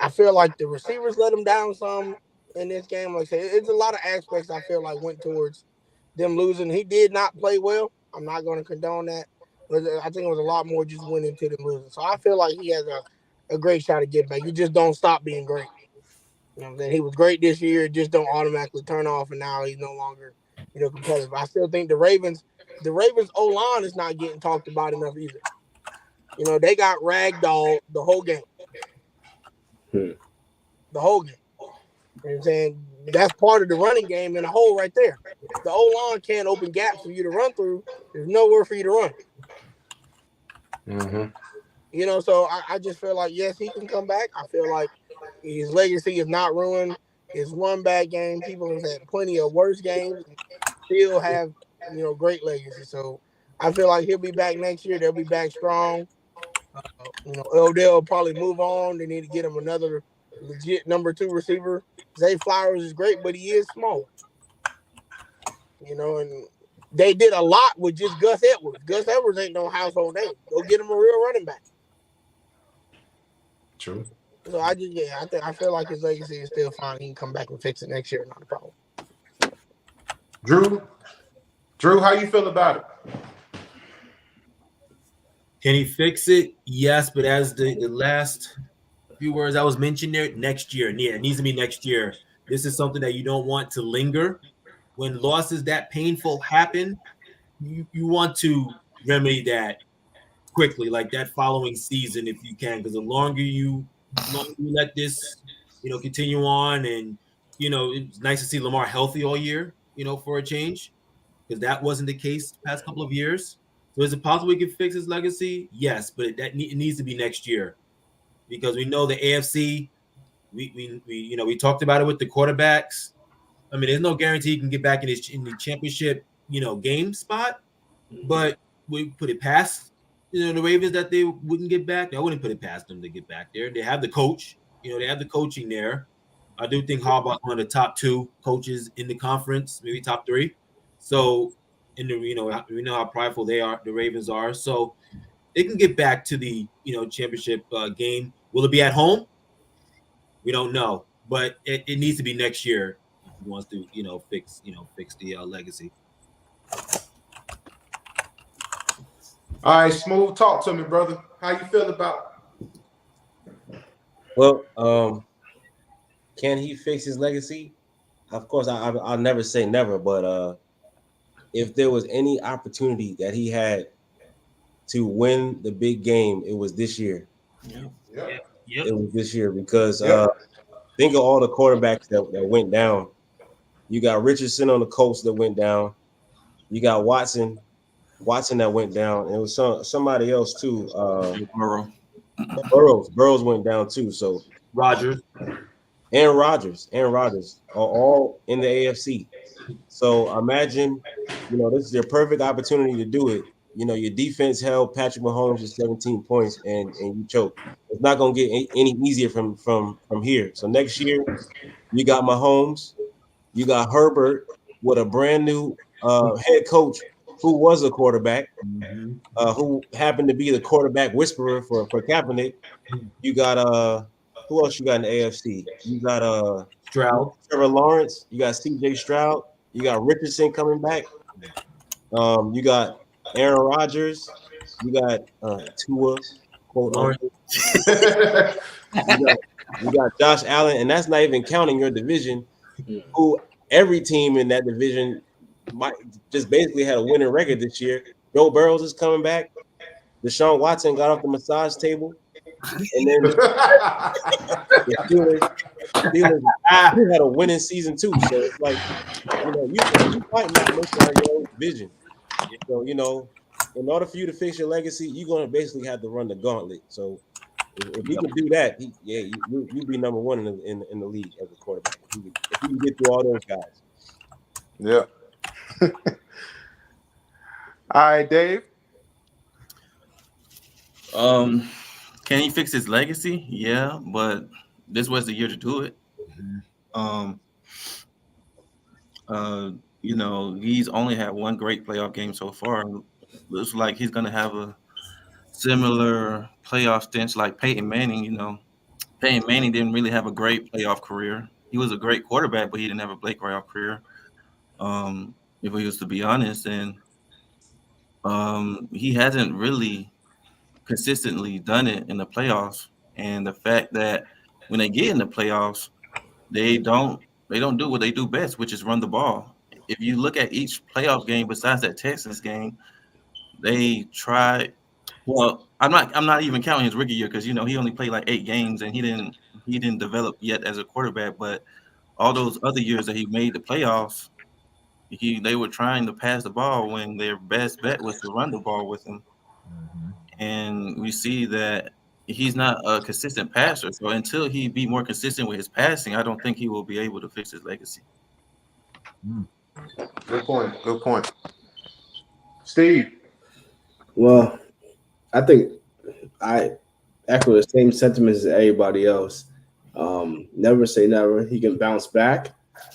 I feel like the receivers let him down some in this game. Like I said, it's a lot of aspects I feel like went towards them losing. He did not play well. I'm not going to condone that. But I think it was a lot more just went into them losing. So I feel like he has a great shot to get back. You just don't stop being great. You know what I'm saying? He was great this year. Just don't automatically turn off, and now he's no longer, competitive. I still think the Ravens O-line is not getting talked about enough either. They got ragdolled the whole game. Hmm. The whole game. You know what I'm saying? That's part of the running game in a hole right there. If the O-line can't open gaps for you to run through, there's nowhere for you to run. Mm-hmm. So I just feel like, yes, he can come back. I feel like his legacy is not ruined. It's one bad game. People have had plenty of worse games and still have, great legacy. So I feel like he'll be back next year. They'll be back strong. Odell will probably move on. They need to get him another legit number two receiver. Zay Flowers is great, but he is small. And they did a lot with just Gus Edwards. Gus Edwards ain't no household name. Go get him a real running back. True. So I feel like his legacy is still fine. He can come back and fix it next year, not a problem. Drew, how you feel about it? Can he fix it? Yes, but as the last few words I was mentioning there, next year. Yeah, it needs to be next year. This is something that you don't want to linger. When losses that painful happen, you want to remedy that quickly, like that following season if you can, because the longer you let this, continue on, and it's nice to see Lamar healthy all year, for a change, because that wasn't the case the past couple of years. So is it possible he can fix his legacy? Yes, but it needs to be next year, because we know the AFC. We talked about it with the quarterbacks. I mean, there's no guarantee he can get back in the championship, game spot. But we put it past, the Ravens that they wouldn't get back. I wouldn't put it past them to get back there. They have the coach. They have the coaching there. I do think Harbaugh's one of the top 2 coaches in the conference, maybe top 3. So, we know how prideful they are. The Ravens are. So they can get back to the championship game. Will it be at home? We don't know, but it needs to be next year if he wants to fix the legacy. All right, Smooth, talk to me, brother. How you feel about? Well, can he fix his legacy? Of course, I'll never say never, but if there was any opportunity that he had to win the big game, it was this year. Yeah. It was this year because think of all the quarterbacks that went down. You got Richardson on the Colts that went down. You got Watson that went down. And it was somebody else too. Burrows went down too. So Rodgers. Aaron Rodgers are all in the AFC. So imagine, this is your perfect opportunity to do it. Your defense held Patrick Mahomes to 17 points and you choke. It's not going to get any easier from here. So next year, you got Mahomes, you got Herbert with a brand new head coach who was a quarterback, who happened to be the quarterback whisperer for Kaepernick. You got who else you got in the AFC? You got Stroud, Trevor Lawrence, you got CJ Stroud, you got Richardson coming back. You got Aaron Rodgers, you got Tua, quote unquote. you got Josh Allen, and that's not even counting your division, who every team in that division might just basically had a winning record this year. Joe Burrows is coming back. Deshaun Watson got off the massage table, and then the Steelers had a winning season too. So it's like, you might not make it out of your own division. So, in order for you to fix your legacy, you're going to basically have to run the gauntlet. So if he can do that, you'll be number 1 in the league as a quarterback. If you can get through all those guys. Yeah. All right, Dave. Can he fix his legacy? Yeah, but this was the year to do it. He's only had one great playoff game so far. Looks like he's gonna have a similar playoff stench like Peyton Manning. Peyton Manning didn't really have a great playoff career. He was a great quarterback, but he didn't have a great playoff career. If we was to be honest, and he hasn't really consistently done it in the playoffs. And the fact that when they get in the playoffs, they don't do what they do best, which is run the ball. If you look at each playoff game besides that Texas game, they tried. Well, I'm not even counting his rookie year because he only played like 8 games and he didn't develop yet as a quarterback. But all those other years that he made the playoffs, they were trying to pass the ball when their best bet was to run the ball with him. And we see that he's not a consistent passer. So until he be more consistent with his passing, I don't think he will be able to fix his legacy. Good point. Steve. Well, I think I echo the same sentiments as everybody else. Never say never. He can bounce back.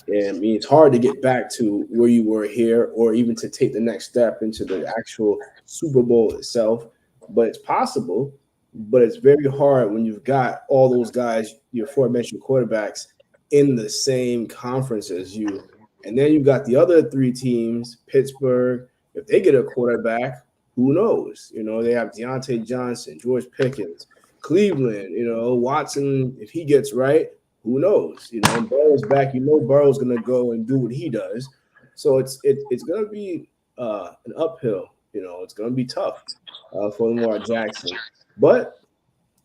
And I mean, it's hard to get back to where you were here or even to take the next step into the actual Super Bowl itself. But it's possible. But it's very hard when you've got all those guys, your aforementioned quarterbacks, in the same conference as you. And then you've got the other 3 teams, Pittsburgh. If they get a quarterback, who knows? They have Deontay Johnson, George Pickens, Cleveland, Watson, if he gets right, Who knows? You know, Burrow's back. You know, Burrow's gonna go and do what he does. So it's gonna be an uphill. You know, it's gonna be tough for Lamar Jackson, but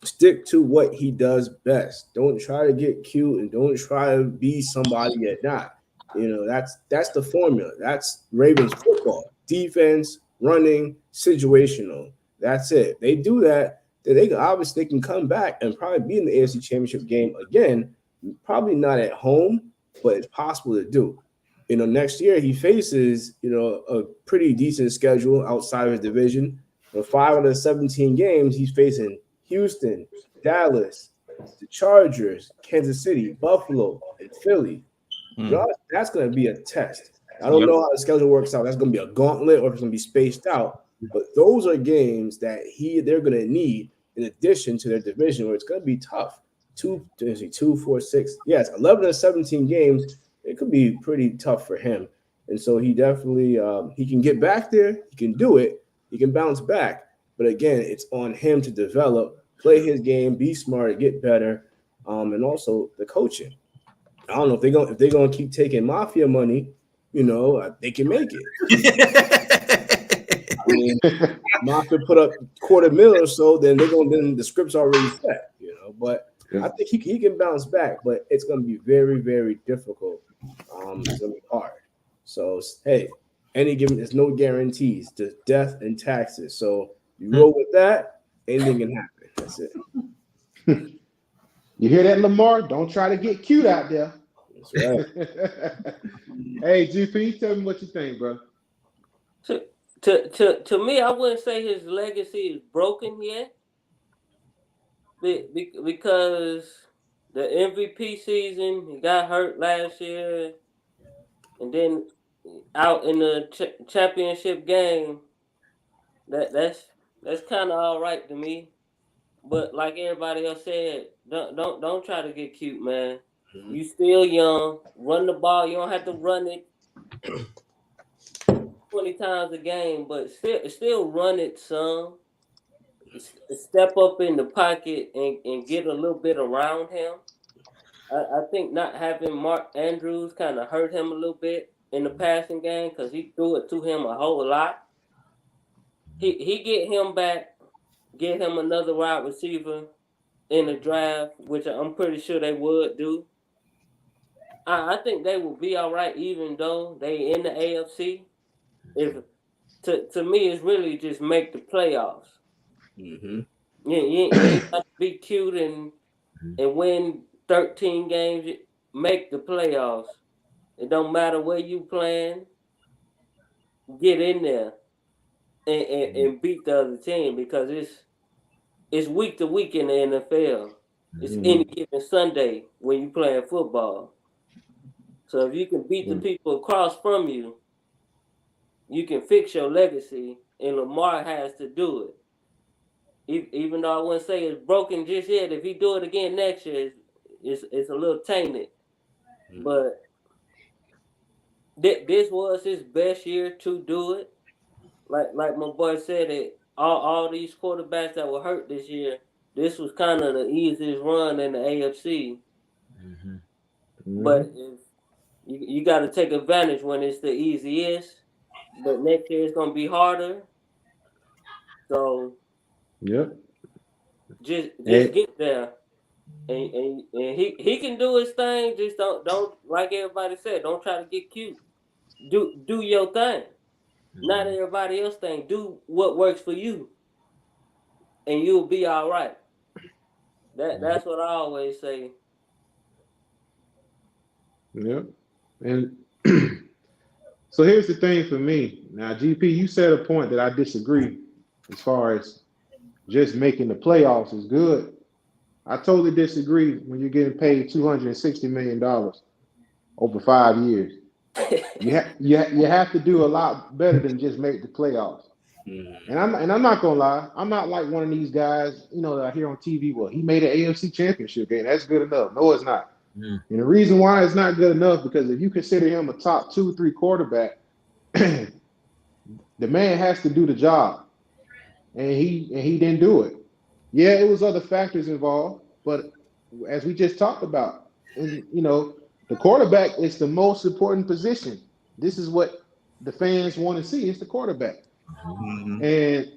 stick to what he does best. Don't try to get cute and don't try to be somebody you're not. You know, that's the formula. That's Ravens football. Defense, running, situational. That's it. They do that, then they can obviously they can come back and probably be in the AFC Championship game again. Probably not at home, but it's possible to do. You know, next year he faces, you know, a pretty decent schedule outside of his division. For 5 out of 17 games, he's facing Houston, Dallas, the Chargers, Kansas City, Buffalo, and Philly. You know, that's going to be a test. I don't know how the schedule works out. That's going to be a gauntlet or it's going to be spaced out. But those are games that they're going to need in addition to their division where it's going to be tough. 2, 4, 6. Yes, 11 of 17 games. It could be pretty tough for him. And so he definitely he can get back there. He can do it. He can bounce back. But again, it's on him to develop, play his game, be smart, get better, and also the coaching. I don't know if they're gonna keep taking mafia money, you know, they can make it. I mean, mafia put up $250,000 or so, then the script's already set, you know. But I think he can bounce back, but it's gonna be very, very difficult. It's gonna be hard. So hey, there's no guarantees, just death and taxes. So you roll with that, anything can happen. That's it. You hear that, Lamar? Don't try to get cute out there. That's right. Hey, GP, tell me what you think, bro. To me, I wouldn't say his legacy is broken yet, because the MVP season, he got hurt last year, and then out in the championship game, that's kind of all right to me. But like everybody else said, don't try to get cute, man. Mm-hmm. You still young. Run the ball. You don't have to run it 20 times a game, but still run it some. Step up in the pocket and get a little bit around him. I think not having Mark Andrews kind of hurt him a little bit in the passing game because he threw it to him a whole lot. He get him back, get him another wide receiver in the draft, which I'm pretty sure they would do. I think they will be all right, even though they in the AFC. If to me, it's really just make the playoffs. Mm-hmm. You ain't got to be cute and win 13 games. Make the playoffs. It don't matter where you playing. Get in there and beat the other team because it's week to week in the NFL. It's any given Sunday when you playing football. So if you can beat the people across from you, you can fix your legacy, and Lamar has to do it. Even though I wouldn't say it's broken just yet, if he do it again next year, it's a little tainted. But this was his best year to do it. Like my boy said, it all these quarterbacks that were hurt this year, this was kind of the easiest run in the AFC. But if you got to take advantage when it's the easiest. But next year it's gonna be harder. So just get there, and he can do his thing. Just don't like everybody said. Don't try to get cute. Do your thing. Not everybody else thing. Do what works for you, and you'll be all right. That's what I always say. Yeah, and so here's the thing for me. Now, GP, you said a point that I disagree as far as just making the playoffs is good. I totally disagree when you're getting paid $260 million over 5 years. You have to do a lot better than just make the playoffs. And I'm not gonna lie, I'm not like one of these guys, you know, that I hear on TV. Well, he made an AFC Championship game. That's good enough. No, it's not. And the reason why it's not good enough because if you consider him a top 2-3 quarterback, the man has to do the job, and he didn't do it. Yeah, it was other factors involved, but as we just talked about, and the quarterback is the most important position. This is what the fans want to see. It's the quarterback, Mhm.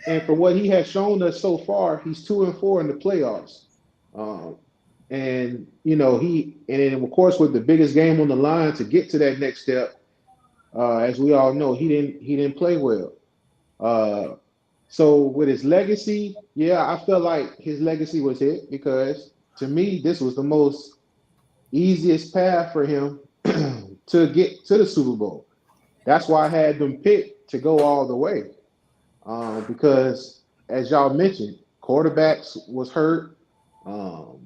and for what he has shown us so far, he's 2-4 in the playoffs. Um, and then of course with the biggest game on the line to get to that next step, as we all know, he didn't play well. Uh, so with his legacy, yeah, I feel like his legacy was hit because to me this was the most easiest path for him to get to the Super Bowl. That's why I had them picked to go all the way. Because as y'all mentioned, quarterbacks was hurt, um,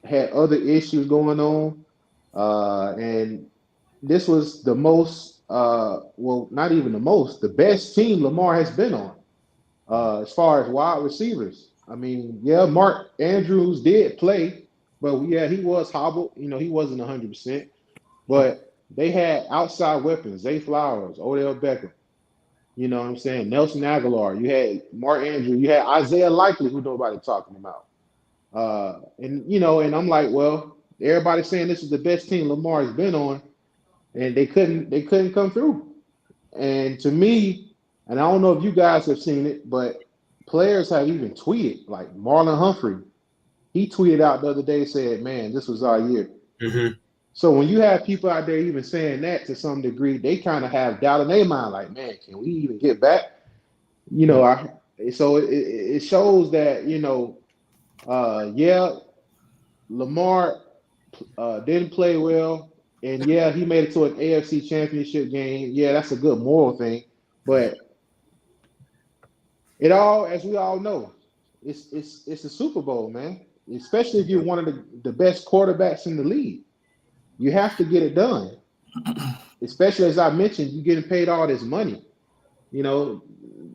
had other issues going on, and this was the most, well, not even the most, the best team Lamar has been on as far as wide receivers. I mean, yeah, Mark Andrews did play, but yeah, he was hobbled. He wasn't 100%, but they had outside weapons: Zay Flowers, Odell Beckham. You know what I'm saying? Nelson Aguilar. You had Mark Andrews. You had Isaiah Likely, who nobody talking about. And I'm like, well, everybody's saying this is the best team Lamar has been on, and they couldn't come through. And to me, and I don't know if you guys have seen it, but players have even tweeted, like Marlon Humphrey. He tweeted out the other day, said, "Man, this was our year." Mm-hmm. So when you have people out there even saying that to some degree, they kind of have doubt in their mind, like, "Man, can we even get back?" So it shows that yeah, Lamar didn't play well, and yeah, he made it to an AFC Championship game. Yeah, that's a good moral thing, but it all, as we all know, it's a Super Bowl, man. Especially if you're one of the best quarterbacks in the league, you have to get it done. Especially as I mentioned, you're getting paid all this money. You know,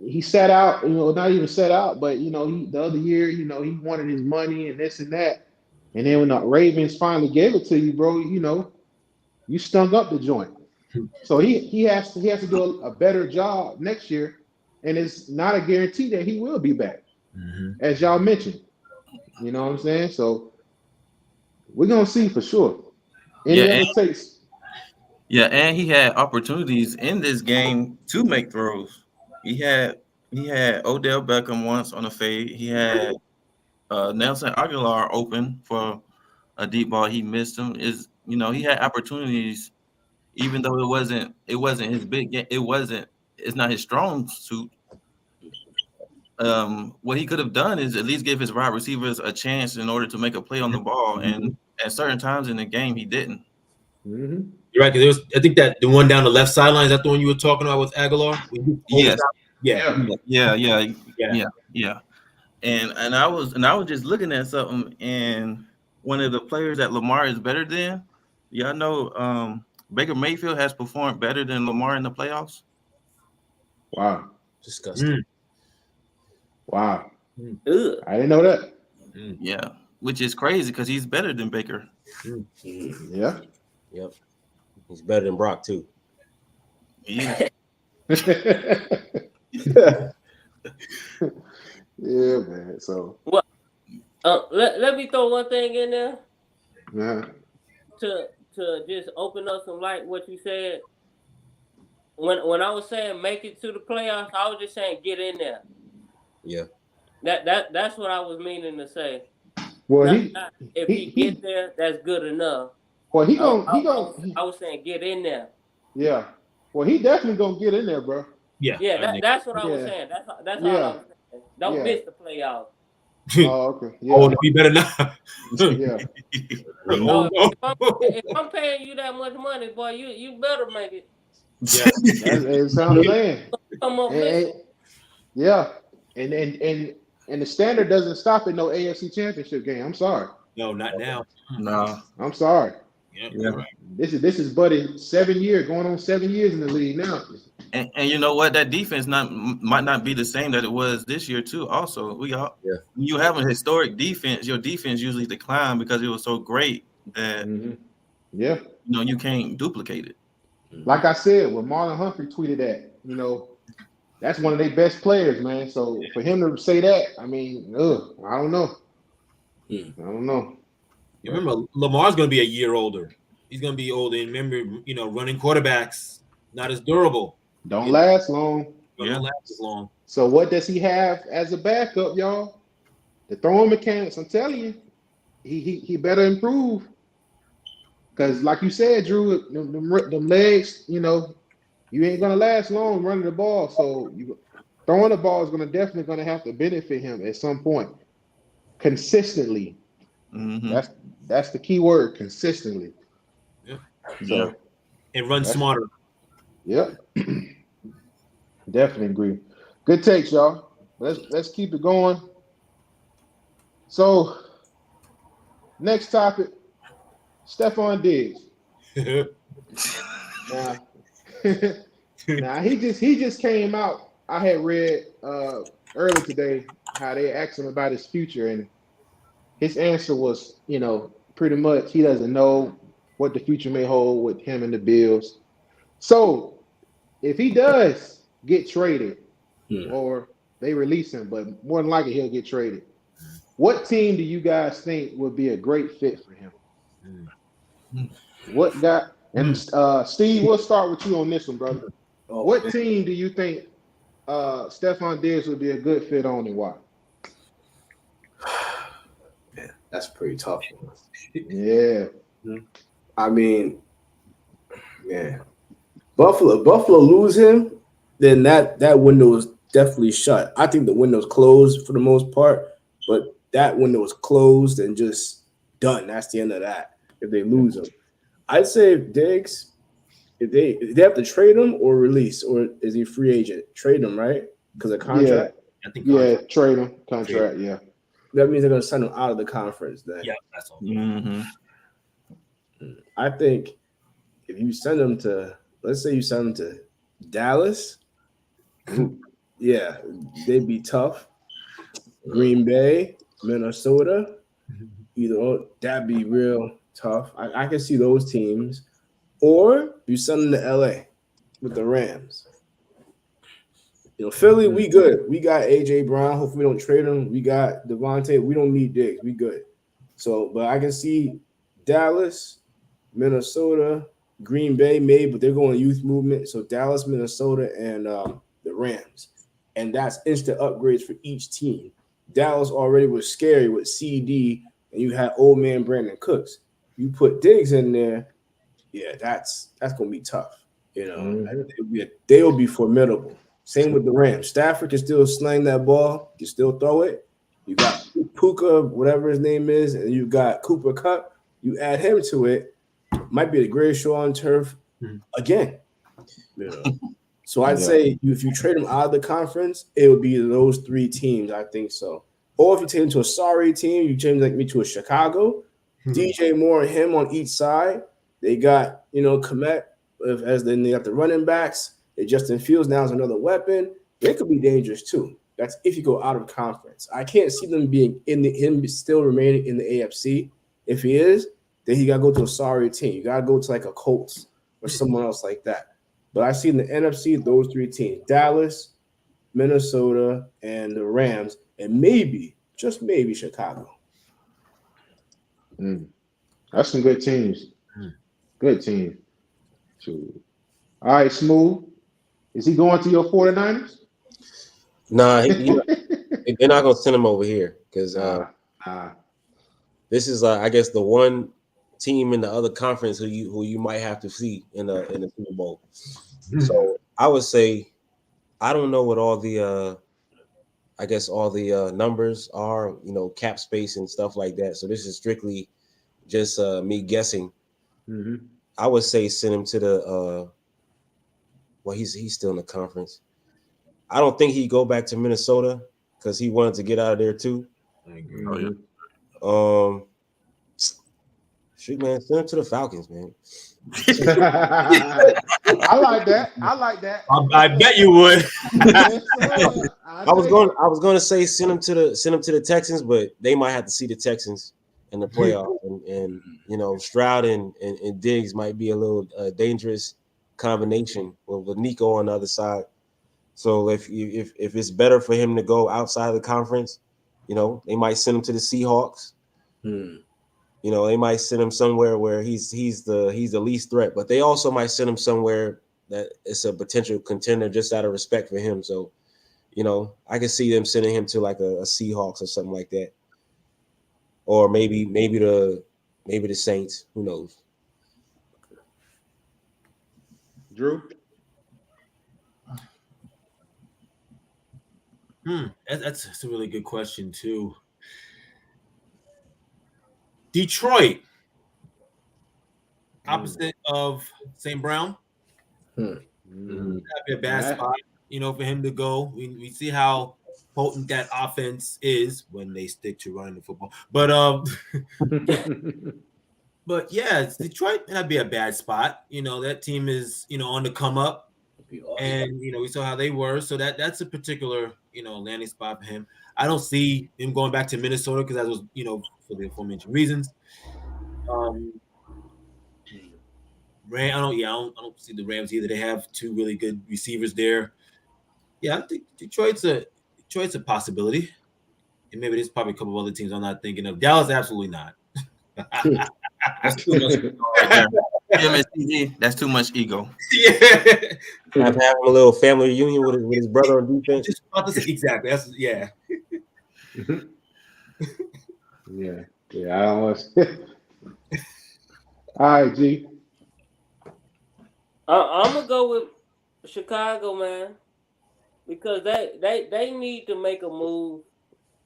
he sat out. Not even sat out, but the other year, he wanted his money and this and that. And then when the Ravens finally gave it to you, bro, you stunk up the joint. So he has to do a better job next year, and it's not a guarantee that he will be back, Mm-hmm. as y'all mentioned. You know what I'm saying? So we're gonna see for sure. Yeah, Any other takes? yeah, and he had opportunities in this game to make throws. He had he had Odell Beckham once on a fade. He had Nelson Aguilar open for a deep ball. He missed him. He had opportunities, even though it wasn't his big game. It's not his strong suit. What he could have done is at least give his wide receivers a chance in order to make a play on the ball. And at certain times in the game, he didn't. Mm-hmm. You're right. 'Cause I think that the one down the left sideline, is that the one you were talking about with Aguilar? Yes. Yeah. Yeah. Yeah. And I was just looking at something, and one of the players that Lamar is better than, y'all know, Baker Mayfield has performed better than Lamar in the playoffs. Wow. Disgusting. Wow. Ugh. I didn't know that. Yeah, which is crazy because he's better than Baker. Yeah. Yep. He's better than Brock too. Yeah. Yeah, man. So Well, let me throw one thing in there yeah. to just open up some light. What you said when I was saying make it to the playoffs, I was just saying get in there. Yeah. That's what I was meaning to say. Well, Not if he he get he there, that's good enough. well he I, going I, he I, going was, I was saying get in there. yeah. Well, he definitely gonna get in there, bro. Yeah. Yeah, that's what I was Yeah. saying. That's all I Yeah. was saying. Don't Yeah. miss the playoffs. Oh, okay. Oh, Yeah. to be better now. Yeah. Oh, If I'm paying you that much money, boy, you better make it. yeah. That's what I'm saying. Come up And, missing. yeah. And the standard doesn't stop at no AFC Championship game. I'm sorry. No, not now. No. I'm sorry. Yeah. Yeah. This is Buddy 7 years, going on 7 years in the league now. And you know what? That defense might not be the same that it was this year too. Also, when you have a historic defense, your defense usually decline because it was so great that Yeah. you can't duplicate it. Like I said, when Marlon Humphrey tweeted that, that's one of their best players, man. So for him to say that, I mean, I don't know. I don't know. You remember, Lamar's going to be a year older. He's going to be older. And remember, running quarterbacks, not as durable. Don't last long. Don't last as long. So what does he have as a backup, y'all? The throwing mechanics. I'm telling you, he better improve. Because like you said, Drew, them legs, you ain't gonna last long running the ball. So throwing the ball is definitely gonna have to benefit him at some point, consistently. Mm-hmm. That's the key word, consistently. Yeah. So and run smarter. Yep. Definitely agree. Good takes, y'all. Let's keep it going. So next topic, Stephon Diggs. Now, now he just came out. I had read early today how they asked him about his future, and his answer was, pretty much he doesn't know what the future may hold with him and the Bills. So if he does get traded, or they release him, but more than likely he'll get traded, what team do you guys think would be a great fit for him? What guy? And Steve, we'll start with you on this one, brother. What team do you think Stephon Diggs would be a good fit on, and why? Man, that's pretty tough. Yeah. I mean, man, Buffalo lose him, then that window is definitely shut. I think the window's closed for the most part, but that window is closed and just done. That's the end of that. If they lose him, I'd say if Diggs, if they have to trade him or release, or is he free agent? Trade him, right? Because of contract. Yeah. I think trade him. Contract. Yeah. That means they're going to send him out of the conference. Then. Yeah, that's all. Mm-hmm. I think if you send him to, let's say you send him to Dallas, yeah, they'd be tough. Green Bay, Minnesota, that'd be real tough. I can see those teams. Or you send them to LA with the Rams. Philly, we good. We got AJ Brown. Hopefully we don't trade him. We got Devontae. We don't need Diggs. We good. So, but I can see Dallas, Minnesota, Green Bay maybe, but they're going youth movement. So Dallas, Minnesota, and the Rams. And that's instant upgrades for each team. Dallas already was scary with CD, and you had old man Brandon Cooks. You put Diggs in there, yeah, that's going to be tough. They will be formidable. Same with the Rams. Stafford can still sling that ball, can still throw it. You got Puka, whatever his name is, and you got Cooper Kupp. You add him to it, might be the greatest show on turf again. So I'd say if you trade him out of the conference, it would be those three teams. I think so. Or if you take him to a sorry team, you change like me to a Chicago. DJ Moore and him on each side. They got Komet then they got the running backs. Justin Fields now is another weapon. They could be dangerous too. That's if you go out of conference. I can't see them being him still remaining in the AFC. If he is, then he got to go to a sorry team. You got to go to like a Colts or someone else like that. But I see in the NFC those three teams: Dallas, Minnesota, and the Rams, and maybe, just maybe, Chicago. That's some good teams. Good team. All right, Smooth. Is he going to your 49ers? Nah, they're not gonna send him over here because this is I guess the one team in the other conference who you might have to see in the Super Bowl. So I would say I don't know what all the numbers are, cap space and stuff like that. So this is strictly just me guessing. I would say send him to the he's still in the conference. I don't think he'd go back to Minnesota because he wanted to get out of there too. I agree. Oh, yeah. Shoot, man, send him to the Falcons, man. I like that. I bet you would. I was going to say send him to the Texans, but they might have to see the Texans in the playoffs, and Stroud and Diggs might be a little dangerous combination with Nico on the other side. So if it's better for him to go outside of the conference, they might send him to the Seahawks. You know, they might send him somewhere where he's the least threat, but they also might send him somewhere that it's a potential contender just out of respect for him. So, you know, I can see them sending him to like a Seahawks or something like that, or maybe the Saints. Who knows? Drew? That's a really good question too. Detroit, opposite of St. Brown. That'd be a bad spot, you know, for him to go. We see how potent that offense is when they stick to running the football. But yeah, it's Detroit. That'd be a bad spot. You know, that team is, you know, on the come up. And you know, we saw how they were. So that's a particular, you know, landing spot for him. I don't see him going back to Minnesota because that was, you know, for the aforementioned reasons. I don't see the Rams either. They have two really good receivers there. Yeah, I think Detroit's a possibility. And maybe there's probably a couple of other teams I'm not thinking of. Dallas, absolutely not. That's too much ego right there. MSTG, that's too much ego. Yeah. Have a little family reunion with his brother on defense. Just about to say, exactly. That's yeah. Yeah. I don't want to. All right, G. I'm gonna go with Chicago, man, because they need to make a move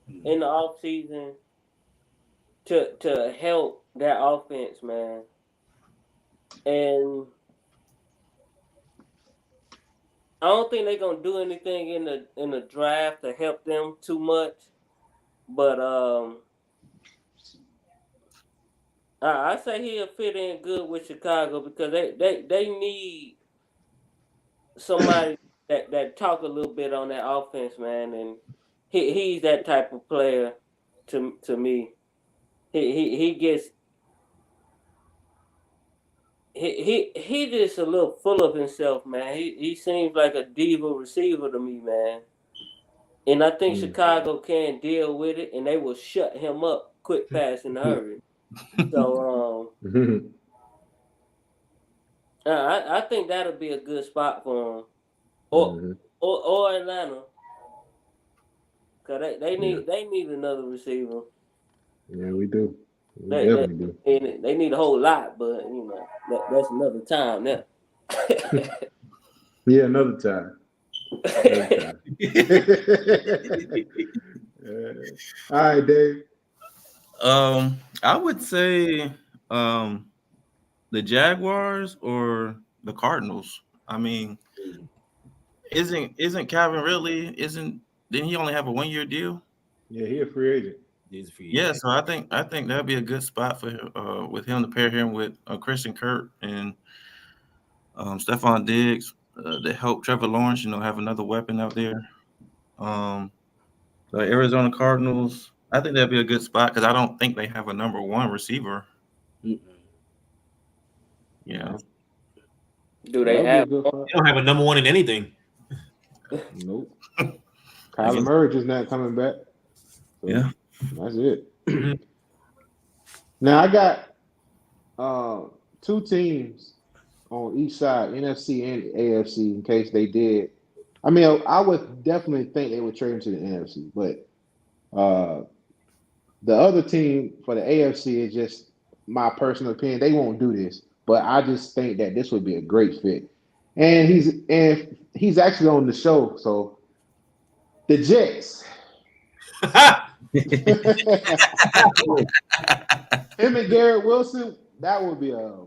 in the offseason to help that offense, man. And I don't think they're gonna do anything in the draft to help them too much. But I say he'll fit in good with Chicago because they need somebody that talk a little bit on that offense, man, and he's that type of player to me. He gets he just a little full of himself, man. He seems like a diva receiver to me, man. And I think Chicago can deal with it, and they will shut him up quick, fast, in a hurry. So I think that'll be a good spot for him, or Atlanta, cause they need another receiver. Yeah, we do. We They definitely do. they need a whole lot, but you know that's another time now. Yeah, another time. All right, Dave. I would say the Jaguars or the Cardinals. I mean, isn't Calvin Ridley? Didn't he only have a 1-year deal? Yeah, he a free agent. He's a free Yeah, agent. so I think that'd be a good spot for with him to pair him with Christian Kirk and Stephon Diggs to help Trevor Lawrence, you know, have another weapon out there. The Arizona Cardinals, I think that'd be a good spot because I don't think they have a number one receiver. Yeah. Do they have? They don't have a number one in anything. Nope. Kyler Murray just not coming back. So yeah. That's it. Now I got two teams on each side, NFC and AFC, in case they did. I mean, I would definitely think they would trade him to the NFC, but the other team for the AFC is just my personal opinion. They won't do this, but I just think that this would be a great fit. And he's actually on the show, so the Jets. Him and Garrett Wilson, that would be a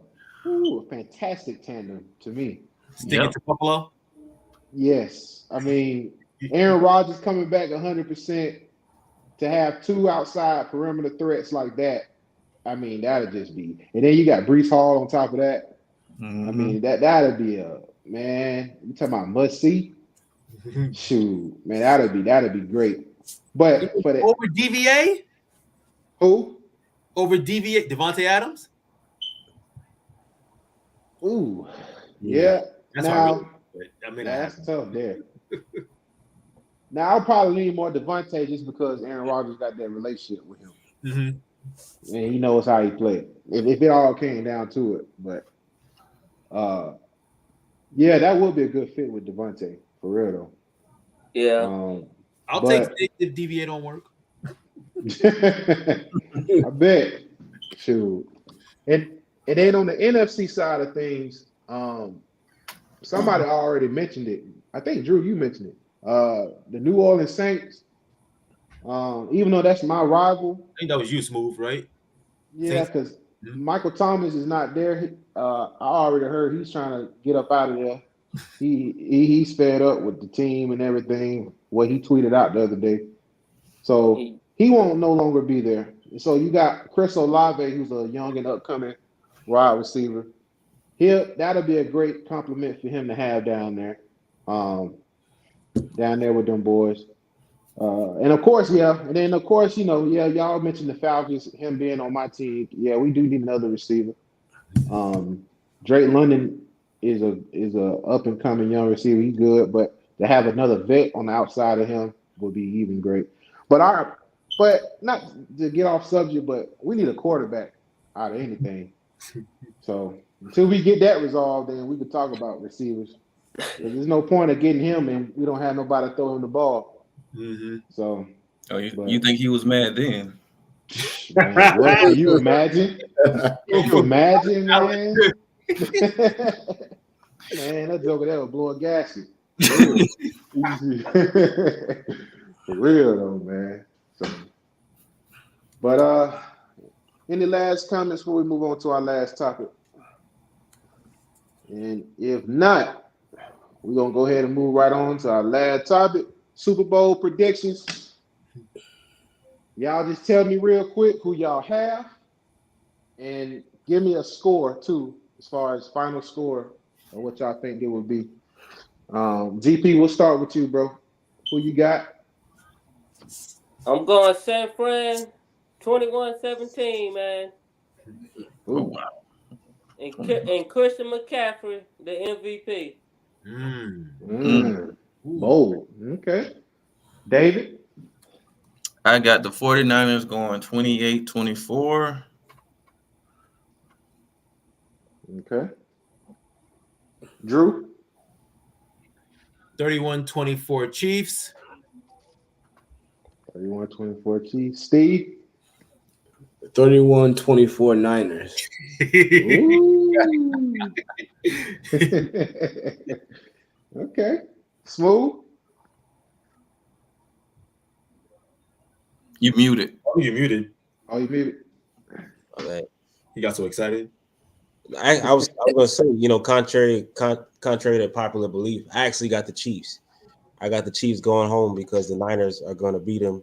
fantastic tandem to me. Sticking to Buffalo? Yes. I mean, Aaron Rodgers coming back 100%, to have two outside perimeter threats like that, I mean, that'd just be. And then you got Breece Hall on top of that. I mean, that'd be man, you talking about must see? Shoot, man, that'd be great. But for the over DVA? Who? Over DVA, Devontae Adams? Ooh. Yeah. That's now, that's tough there. Now I'll probably lean more Devontae just because Aaron Rodgers got that relationship with him. and he knows how he played. If it all came down to it, but yeah, that would be a good fit with Devontae for real though. Yeah. I'll take But steak if DVA don't work. I bet. Shoot. And then on the NFC side of things, somebody already mentioned it. I think Drew, you mentioned it. The New Orleans Saints. Even though that's my rival, I think that was you, Smooth, right? yeah, because Michael Thomas is not there. I already heard he's trying to get up out of there. He's fed up with the team and everything. What he tweeted out the other day, so he won't no longer be there. So you got Chris Olave, who's a young and upcoming wide receiver. That'll be a great compliment for him to have down there with them boys. And of course, and then of course, y'all mentioned the Falcons, him being on my team. Yeah, we do need another receiver. Drake London is a up and coming young receiver. He's good, but to have another vet on the outside of him would be even great. But not to get off subject, but we need a quarterback out of anything. So until we get that resolved, then we could talk about receivers. Because there's no point of getting him, and we don't have nobody to throw him the ball. Mm-hmm. So, you think he was mad then? Man, what can you imagine? Can you imagine, man? Man, that joker there would blow a gasket. For real though, man. So, but any last comments before we move on to our last topic? And if not, we're gonna go ahead and move right on to our last topic: Super Bowl predictions. Y'all just tell me real quick who y'all have, and give me a score too, as far as final score or what y'all think it would be. GP, we'll start with you, bro. Who you got? I'm going San Fran 21-17, man. Oh wow. And Christian McCaffrey, the MVP. Bold. Okay. David? I got the 49ers going 28-24. Okay. Drew? 31-24 Chiefs. 31-24 Chiefs. Steve? 31-24 Niners. Okay. Smooth? You muted. Oh, you muted. Oh, you muted. Okay. You got so excited. I was gonna say, contrary to popular belief, I actually got the Chiefs. I got the Chiefs going home because the Niners are going to beat them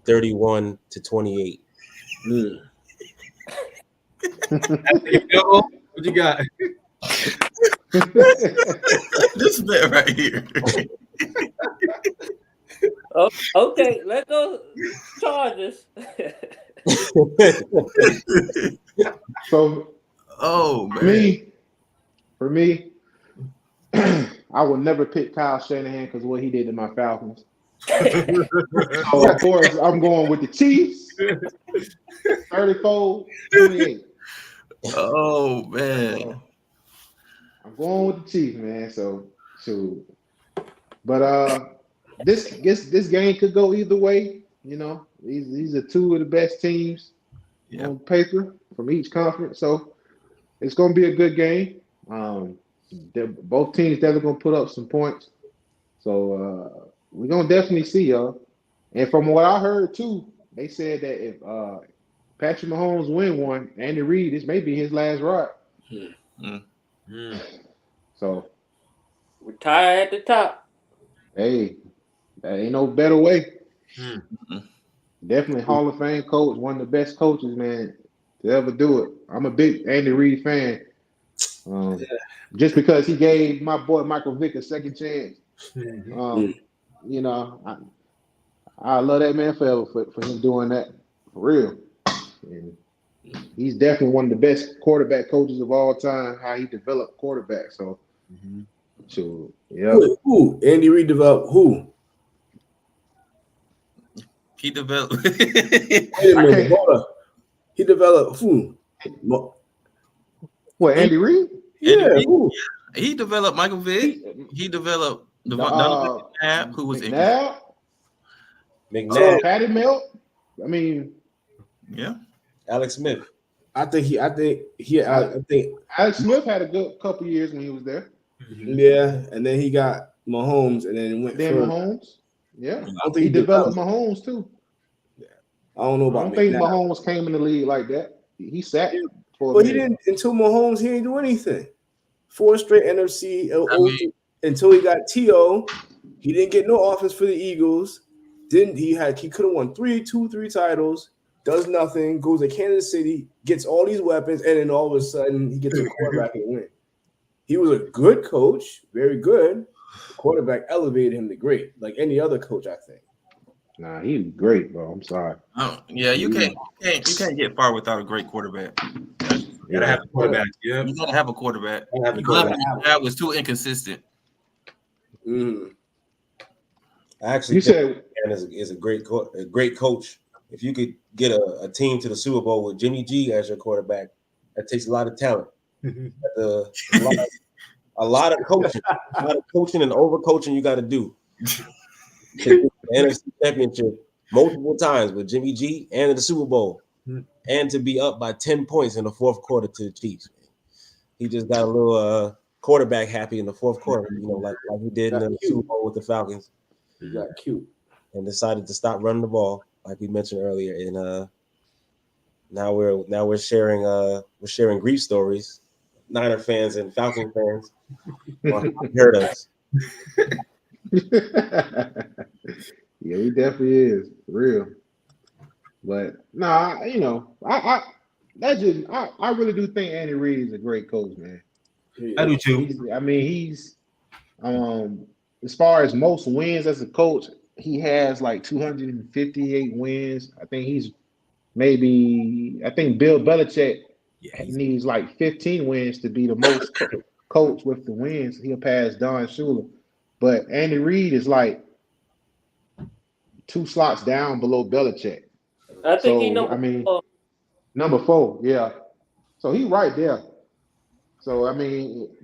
31-28. What you got? This is that right here. Oh, okay, let's go Chargers. So, man. For me, I will never pick Kyle Shanahan because of what he did to my Falcons. So, of course, I'm going with the Chiefs. 34-28. Oh man. So, I'm going with the Chiefs, man. So, but this game could go either way. These are two of the best teams on paper from each conference. So it's going to be a good game. Both teams definitely going to put up some points. So we're going to definitely see, y'all. And from what I heard, too, they said that if Patrick Mahomes win one, Andy Reid, this may be his last ride. So retire at the top. Hey, that ain't no better way. Definitely Hall of Fame coach, one of the best coaches, man, to ever do it. I'm a big Andy Reid fan. Just because he gave my boy Michael Vick a second chance. I love that man forever for him doing that. For real. And he's definitely one of the best quarterback coaches of all time, how he developed quarterbacks. So, Who? Andy Reid developed who? He developed. Wait a minute, hold up. He developed who? What, Andy Reid? Yeah, Reid, who? he developed Michael Vick. He developed Donovan McNabb, who was McNabb, McNabb, Patty Melt. I mean, yeah. Alex Smith. I think Alex Smith had a good couple years when he was there. yeah, and then he got Mahomes, and then went Then further. Mahomes, yeah, I don't think he developed Mahomes too. I don't know I about don't think McNabb. Mahomes came in the league like that. He sat for a But he minute. didn't until Mahomes. He didn't do anything. 4 straight NFC. Until he got T.O. He didn't get no offense for the Eagles. He could have won 3 titles. Does nothing. Goes to Kansas City. Gets all these weapons, and then all of a sudden he gets a quarterback and win. He was a good coach, very good. The quarterback elevated him to great, like any other coach, I think. Nah, he was great, bro. I'm sorry. Yeah, you can't get far without a great quarterback. You gotta have a quarterback. Yeah, You gotta have a quarterback. Have a quarterback. That was too inconsistent. Mm. I actually think is a great coach. If you could get a team to the Super Bowl with Jimmy G as your quarterback, that takes a lot of talent. A lot of coaching and overcoaching you got to do. The NFC Championship multiple times with Jimmy G and the Super Bowl, and to be up by 10 points in the fourth quarter to the Chiefs. He just got a little quarterback happy in the fourth quarter, like he did in the Super Bowl with the Falcons. He got cute and decided to stop running the ball, like we mentioned earlier. And now we're sharing grief stories. Niner fans and Falcon fans heard us. Yeah, he definitely is real. But nah, I really do think Andy Reid is a great coach, man. I do too. He's as far as most wins as a coach, he has like 258 wins. I think Bill Belichick needs like 15 wins to be the most coach with the wins. He'll pass Don Shula. But Andy Reid is like 2 slots down below Belichick. I think he number 4, yeah. So he's right there. So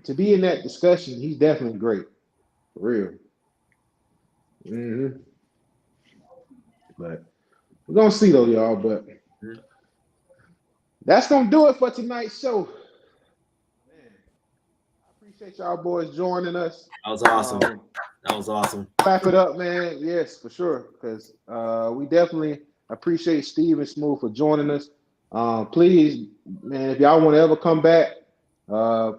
to be in that discussion, he's definitely great. For real. Mm-hmm. But we're gonna see though, y'all. But that's gonna do it for tonight's show. Man, I appreciate y'all boys joining us. That was awesome. That was awesome. Clap it up, man. Yes, for sure. Because we definitely appreciate Steve and Smooth for joining us. Please, man, if y'all want to ever come back,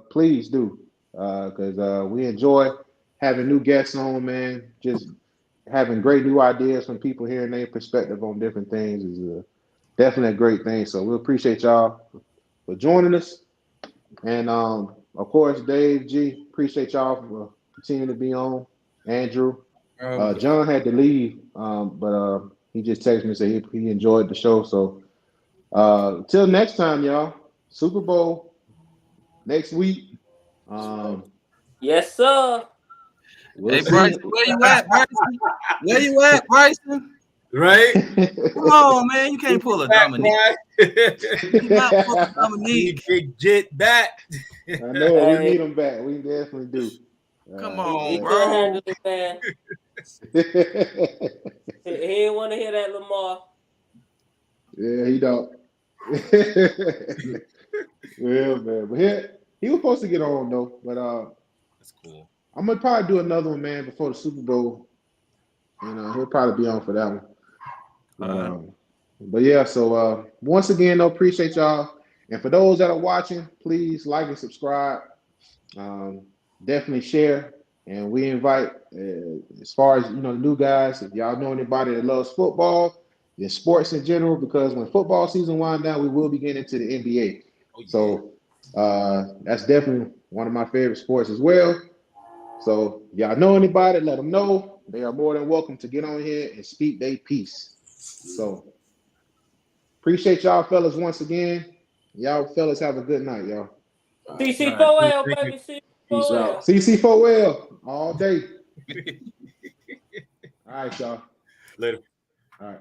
please do. Because we enjoy having new guests on, man. Just having great new ideas from people hearing their perspective on different things is definitely a great thing. So we appreciate y'all for joining us. And of course, Dave G, appreciate y'all for continuing to be on. Andrew, John had to leave, but he just texted me and said he enjoyed the show. So till next time, y'all. Super Bowl next week. Yes, sir. Hey, Bryson, where you at, Bryson? Where you at, Bryson? Right? Come on, man. You can't pull a Dominique. You not pull a Dominique. Get back. I know we need him back. We definitely do. Come on, He bro. couldn't handle it, man. He didn't want to hear that, Lamar. Yeah, he don't. Yeah, man. But he was supposed to get on though. But that's cool. I'm gonna probably do another one, man, before the Super Bowl. He'll probably be on for that one. But yeah, so once again, though, appreciate y'all. And for those that are watching, please like and subscribe. Definitely share. And we invite, as far as the new guys, if y'all know anybody that loves football and sports in general, because when football season winds down, we will be getting into the NBA. So that's definitely one of my favorite sports as well. So y'all know anybody, let them know. They are more than welcome to get on here and speak their piece. So appreciate y'all fellas once again. Y'all fellas have a good night, y'all. CC4L, baby. Peace out. CC4L all day. All right, y'all. Later. All right.